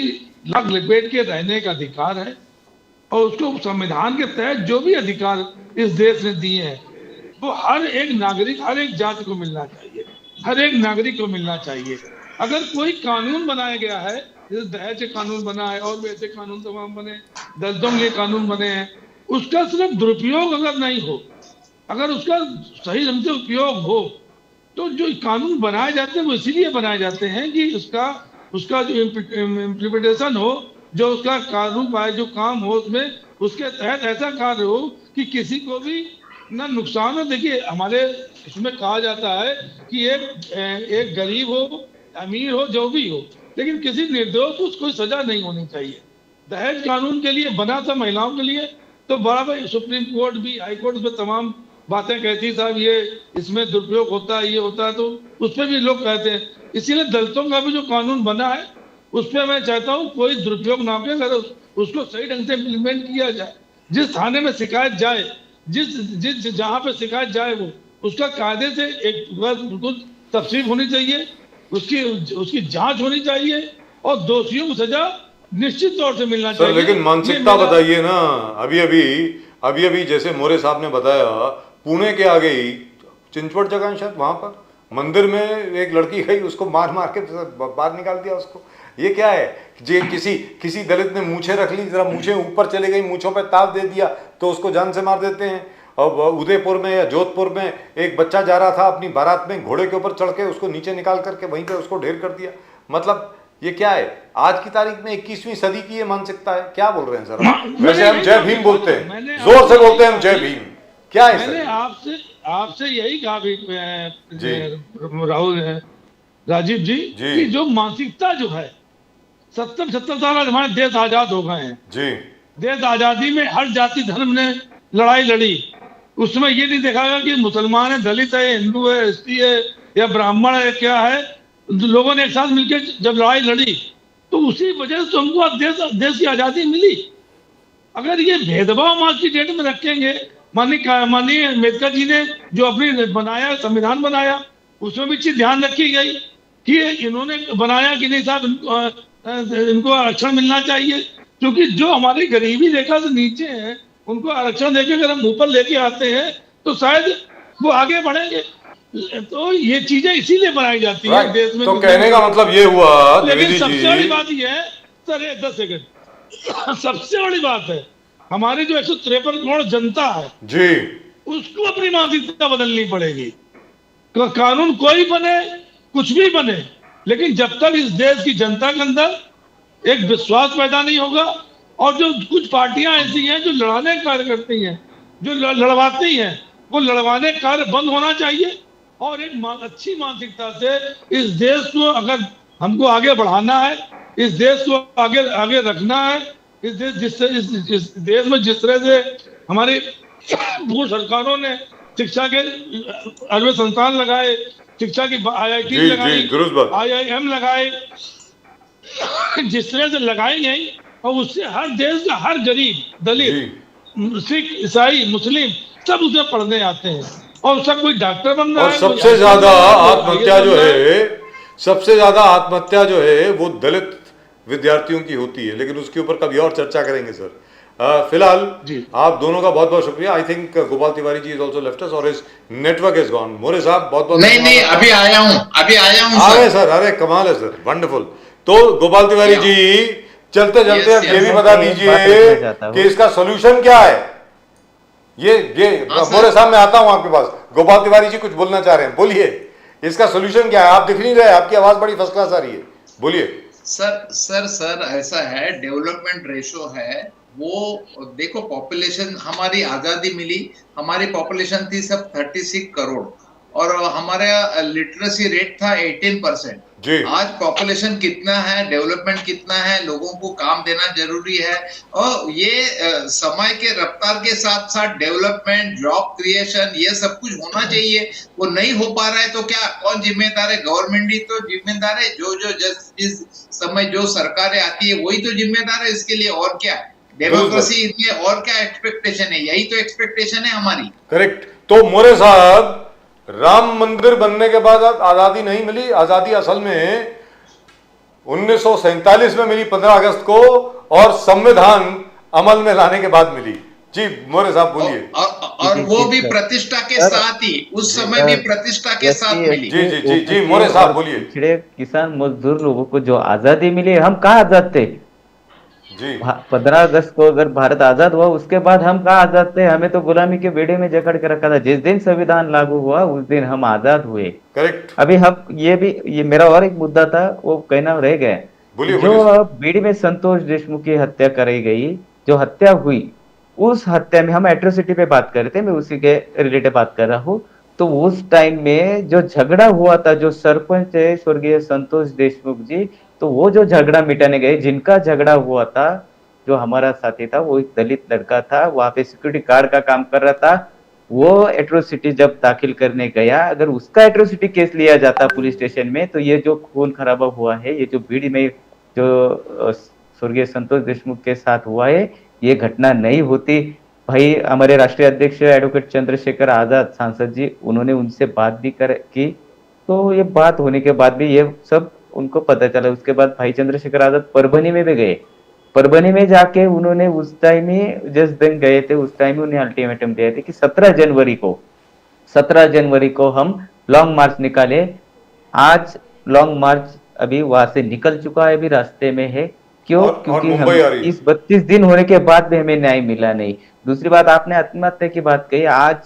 लाग लपेट के रहने का अधिकार है। और उसको संविधान के तहत जो भी अधिकार इस देश ने दिए हैं, वो हर एक नागरिक, हर एक जाति को मिलना चाहिए, हर एक नागरिक को मिलना चाहिए। अगर कोई कानून बनाया गया है, जैसे दहेज के कानून बना है और वैसे कानून तमाम बने, दलितों के कानून बने हैं, उसका सिर्फ दुरुपयोग अगर नहीं हो, अगर उसका सही ढंग से उपयोग हो, तो जो कानून बनाए जाते हैं वो इसीलिए बनाए जाते हैं कि उसका जो इम्प्लीमेंटेशन हो, जो उसका कानून पाए जो काम हो, उसमें उसके तहत ऐसा कार्य हो कि किसी को भी ना नुकसान हो। देखिए, हमारे इसमें कहा जाता है कि एक गरीब हो, अमीर हो, जो भी हो, लेकिन किसी निर्दोष को उसको सजा नहीं होनी चाहिए। दहेज कानून के लिए बना था महिलाओं के लिए, तो बड़ा भाई सुप्रीम कोर्ट भी, हाई कोर्ट में तमाम बातें कहती साहब ये इसमें दुरुपयोग होता है, ये होता है, तो उस पर भी लोग कहते हैं। इसीलिए दलितों का भी जो कानून बना है उस पर मैं चाहता हूँ कोई दुरुपयोग ना हो, अगर उसको सही ढंग से इम्प्लीमेंट किया जाए जिस थाने में शिकायत जाए, जिस जिस जहां पे शिकायत जाए वो उसका कायदे से एक बिल्कुल तफसील होनी चाहिए, उसकी उसकी जांच होनी चाहिए और दोषियों को सजा निश्चित तौर से मिलना सर चाहिए। लेकिन ये मानसिकता मेरा- बताइए ना। अभी अभी जैसे मोरे साहब ने बताया, पुणे के आगे ही चिंचवड जगह है शायद, वहां पर मंदिर में एक लड़की गई, उसको मार मार के बाहर निकाल दिया उसको। ये क्या है? जे किसी दलित ने मूछें रख ली, जरा मूछें ऊपर चले गई, मूछों पे ताव दे दिया तो उसको जान से मार देते हैं। अब उदयपुर में या जोधपुर में एक बच्चा जा रहा था अपनी बारात में, घोड़े के ऊपर चढ़ के उसको नीचे निकाल करके वहीं पे उसको ढेर कर दिया। मतलब ये क्या है? आज की तारीख में 21वीं सदी की ये मानसिकता है। क्या बोल रहे हैं सर आप? वैसे हम जय भीम बोलते हैं, जोर से बोलते हैं हम जय भीम। क्या है मैंने सर? आपसे यही कहा भी जी। राहुल राजीव जी जी। कि जो मानसिकता जो है 70 साल आज हमारे देश आजाद हो गए हैं। जी देश आजादी में हर जाति धर्म ने लड़ाई लड़ी। उसमें ये नहीं देखा गया कि मुसलमान है, दलित है, हिंदू है, एसटी है या ब्राह्मण है, क्या है। लोगों ने एक साथ मिलकर जब लड़ाई लड़ी तो उसी वजह से हमको आज देश की आजादी मिली। अगर ये भेदभाव आज की डेट में रखेंगे, माननीय अम्बेडकर जी ने जो अपनी बनाया संविधान बनाया, उसमें भी चीज ध्यान रखी गई कि इन्होंने बनाया कि नहीं साहब इनको आरक्षण मिलना चाहिए, क्योंकि जो हमारी गरीबी रेखा से नीचे हैं उनको आरक्षण देके अगर हम ऊपर लेके आते हैं तो शायद वो आगे बढ़ेंगे। तो ये चीजें इसीलिए बनाई जाती है देश में। तो कहने का मतलब ये हुआ लेकिन द्विवेदी सबसे बड़ी जी। बात ये है सर, 10 सेकंड सबसे बड़ी बात है हमारी जो 153 करोड़ जनता है जी उसको अपनी मानसिकता बदलनी पड़ेगी। कानून कोई बने, कुछ भी बने, लेकिन जब तक इस देश की जनता के अंदर एक विश्वास पैदा नहीं होगा, और जो कुछ पार्टियां ऐसी हैं जो लड़ाने का कार्य करती हैं, जो लड़वाती हैं, वो लड़वाने का कार्य बंद होना चाहिए और एक अच्छी मानसिकता से इस देश को अगर हमको आगे बढ़ाना है, इस देश को आगे आगे रखना है, इस देश में जिस तरह से हमारी पूर्व सरकारों ने शिक्षा के अरबे संस्थान लगाए, शिक्षा की IIT जी लगाई, दुरुस्त बात। IIM लगाए, जिस तरह से लगाई गई, और उससे हर देश का हर गरीब दलित सिख ईसाई मुस्लिम सब उसमें पढ़ने आते हैं और सब कोई डॉक्टर बन रहा और है। सबसे ज्यादा आत्महत्या जो है, सबसे ज्यादा आत्महत्या जो है वो दलित विद्यार्थियों की होती है, लेकिन उसके ऊपर कभी और चर्चा करेंगे सर। फिलहाल आप दोनों का बहुत बहुत शुक्रिया। I think Gopal Tiwari ji is also left us और his network is gone. More साहब बहुत बहुत नहीं अभी आया हूं आ गए सर। अरे कमाल है सर, वंडरफुल। तो गोपाल तिवारी जी चलते चलते अब ये भी बता दीजिए कि इसका सोल्यूशन क्या है। ये मोरे साहब मैं आता हूं आपके पास। गोपाल तिवारी जी कुछ बोलना चाह रहे हैं, बोलिए। इसका सोल्यूशन क्या है? आप दिख नहीं रहे, आपकी आवाज बड़ी फर्स्ट क्लास आ रही है, बोलिए। सर ऐसा है, डेवलपमेंट रेशो है वो। देखो पॉपुलेशन, हमारी आजादी मिली, हमारी पॉपुलेशन थी सब 36 करोड़ और हमारा लिटरेसी रेट था 18%। आज पॉपुलेशन कितना है, डेवलपमेंट कितना है, लोगों को काम देना जरूरी है और ये समय के रफ्तार के साथ साथ डेवलपमेंट, जॉब क्रिएशन, ये सब कुछ होना चाहिए। वो नहीं हो पा रहा है तो क्या, कौन जिम्मेदार है? गवर्नमेंट ही तो जिम्मेदार है। जो जिस समय जो सरकारें आती है वही तो जिम्मेदार है इसके लिए, और क्या। डेमोक्रेसी में और क्या एक्सपेक्टेशन है? यही तो एक्सपेक्टेशन है हमारी। करेक्ट। तो मोरे साहब, राम मंदिर बनने के बाद आजादी नहीं मिली। आजादी असल में 1947 में मिली 15 अगस्त को और संविधान अमल में लाने के बाद मिली। जी मोरे साहब बोलिए। और वो भी प्रतिष्ठा के साथ ही, उस समय भी प्रतिष्ठा के साथ मिली। जी जी जी जी मोरे साहब बोलिए। पिछड़े किसान मजदूर लोगों को जो आजादी मिली, हम कहाँ आजाद थे? जी 15 अगस्त को अगर भारत आजाद हुआ उसके बाद हम कहाँ आजाद थे? हमें तो गुलामी के बेड़े में जकड़ के रखा था। जिस दिन संविधान लागू हुआ उस दिन हम आजाद हुए। करेक्ट। अभी हम ये मेरा और एक मुद्दा था, वो कहना रह गया। जो बीड़ी में संतोष देशमुख की हत्या कराई गई, जो हत्या हुई, उस हत्या में हम एट्रोसिटी पे बात कर रहे थे, मैं उसी के रिलेटेड बात कर रहा हूँ। तो उस टाइम में जो झगड़ा हुआ था, जो सरपंच है स्वर्गीय संतोष देशमुख जी, तो वो जो झगड़ा मिटाने गए, जिनका झगड़ा हुआ था, जो हमारा साथी था, वो एक दलित लड़का था, वहां पे सिक्योरिटी गार्ड का काम कर रहा था। वो एट्रोसिटी जब दाखिल करने गया, अगर उसका एट्रोसिटी केस लिया जाता पुलिस स्टेशन में, तो ये जो खून खराबा हुआ है, ये जो बीड़ी में जो स्वर्गीय संतोष देशमुख के साथ हुआ है, ये घटना नहीं होती, भाई हमारे राष्ट्रीय अध्यक्ष एडवोकेट चंद्रशेखर आजाद सांसद जी, उन्होंने उनसे बात भी की, तो ये बात होने के बाद भी ये सब उनको पता चला। उसके बाद भाई चंद्रशेखर आजाद परभनी में भी गए, परभनी में जाके उन्होंने उस टाइम ही, जिस दिन गए थे उस टाइम ही उन्हें अल्टीमेटम दिया था कि 17 जनवरी को हम लॉन्ग मार्च निकाले। आज लॉन्ग मार्च अभी वहां से निकल चुका है, अभी रास्ते में है। क्यों? और क्योंकि हम मुंबई आ रही है। इस 32 दिन होने के बाद भी हमें न्याय मिला नहीं। दूसरी बात, आपने आत्महत्या की बात कही, आज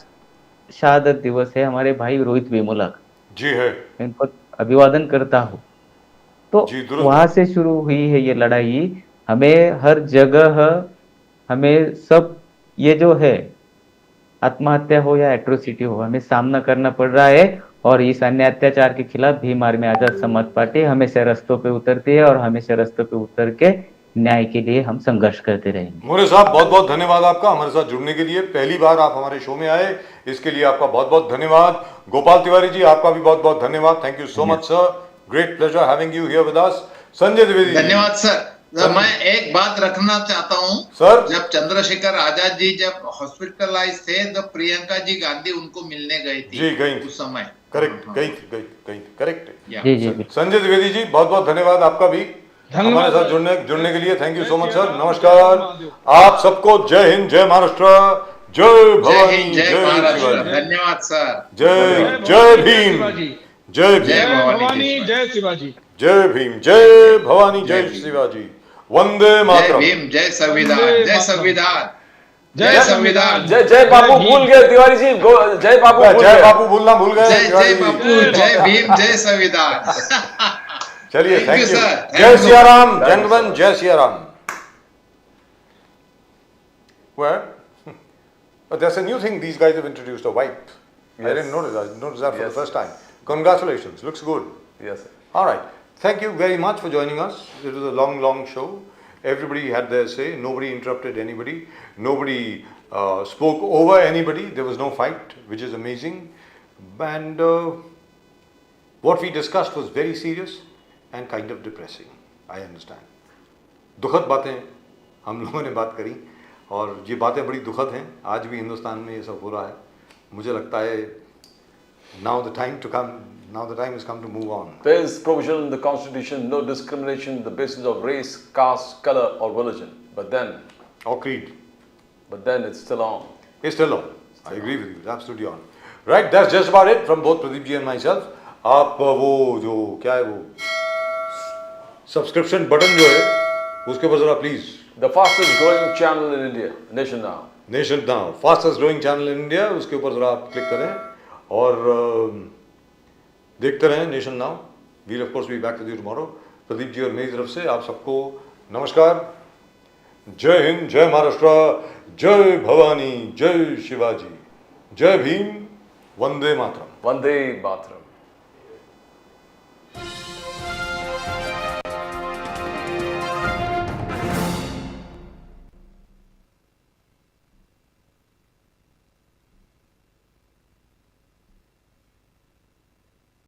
शहादत दिवस है हमारे भाई रोहित वेमुला का, जी है। मैं इनको अभिवादन करता हूँ। तो जी, दुरुस्त। वहां से शुरू हुई है ये लड़ाई। हमें हर जगह, हमें सब ये जो है आत्महत्या हो या एट्रोसिटी हो, हमें सामना करना पड़ रहा है। और इस अन्य अत्याचार के खिलाफ भीम आर्मी आजाद समाज पार्टी हमेशा रास्तों पे उतरती है और हमेशा रास्तों पे उतर के न्याय के लिए हम संघर्ष करते रहेंगे। मोरे साहब, बहुत बहुत धन्यवाद आपका हमारे साथ जुड़ने के लिए। पहली बार आप हमारे शो में आए, इसके लिए आपका बहुत बहुत धन्यवाद। गोपाल तिवारी जी, आपका भी बहुत बहुत धन्यवाद। Thank you so much sir, great pleasure having you here with us. Sanjay Dwivedi, धन्यवाद सर। मैं एक बात रखना चाहता हूँ सर। जब चंद्रशेखर आजाद जी जब हॉस्पिटलाइज थे, तो प्रियंका जी गांधी उनको मिलने गई थी। जी, गई उस समय। करेक्ट, हाँ, गई करेक्ट। जी जी जी। संजय द्विवेदी जी, बहुत बहुत धन्यवाद आपका भी धन्यवाद हमारे साथ सर। जुड़ने के लिए। थैंक यू जय so much Shri sir, Ram, नमस्कार। जय महादेव। आप सबको जय हिंद, जय महाराष्ट्र, जय जय भवानी, हिंद, जय जय महाराष्ट्र। शिवाजी, धन्यवाद सर। जय भवानी, जय जय भीम, शिवाजी। जय जय भीम, भवानी, जय शिवाजी। जय भीम, जय भवानी, जय जय भीम। शिवाजी। वंदे जय मातरम। भीम, जय संविधान, वंदे जय मातरम। संविधान, जय जय संविधान, जय जय बापू भीम। भूल गए तिवारी जी, जय बापू भूल जय गए। बापू भूलना भूल गए जय तिवारी जय जी। बापू, जय भीम, जय संविधान। चलिए, Thank thank you, you. sir. जय Thank you. Siya Ram, Thank you, जनगण sir. जय Siya Ram. Well, but there's a new thing these guys have introduced, a wipe. I Yes. didn't notice that. I noticed that for the Yes. first time. Congratulations, looks good. Yes, sir. All right. Thank you very much for joining us. It was a long show. Everybody had their say. Nobody interrupted anybody. Nobody spoke over anybody. There was no fight, which is amazing. And what we discussed was very serious and kind of depressing. I understand. दुखद बातें हम लोगों ने बात करी और ये बातें बड़ी दुखद हैं। आज भी हिंदुस्तान में ये सब हो रहा है। मुझे लगता है now the time has come to move on. There is provision in the Constitution, no discrimination on the basis of race, caste, color, or religion. But then Or creed. it's still on. It's still on. I agree with you. It's absolutely on. Right, that's just about it from both Pradeep ji and myself. आप वो जो क्या है वो सब्सक्रिप्शन बटन जो है उसके ऊपर जरा please The fastest growing channel in India, Nation Now. Nation Now, fastest growing channel in India, उसके ऊपर जरा आप क्लिक करें और देखते रहें Nation Now. We'll of course be back with you tomorrow. Pradeep ji और मेरी तरफ से आप सबको नमस्कार। जय हिंद, जय महाराष्ट्र, जय भवानी, जय शिवाजी, जय भीम, वंदे मातरम। Vande Mataram.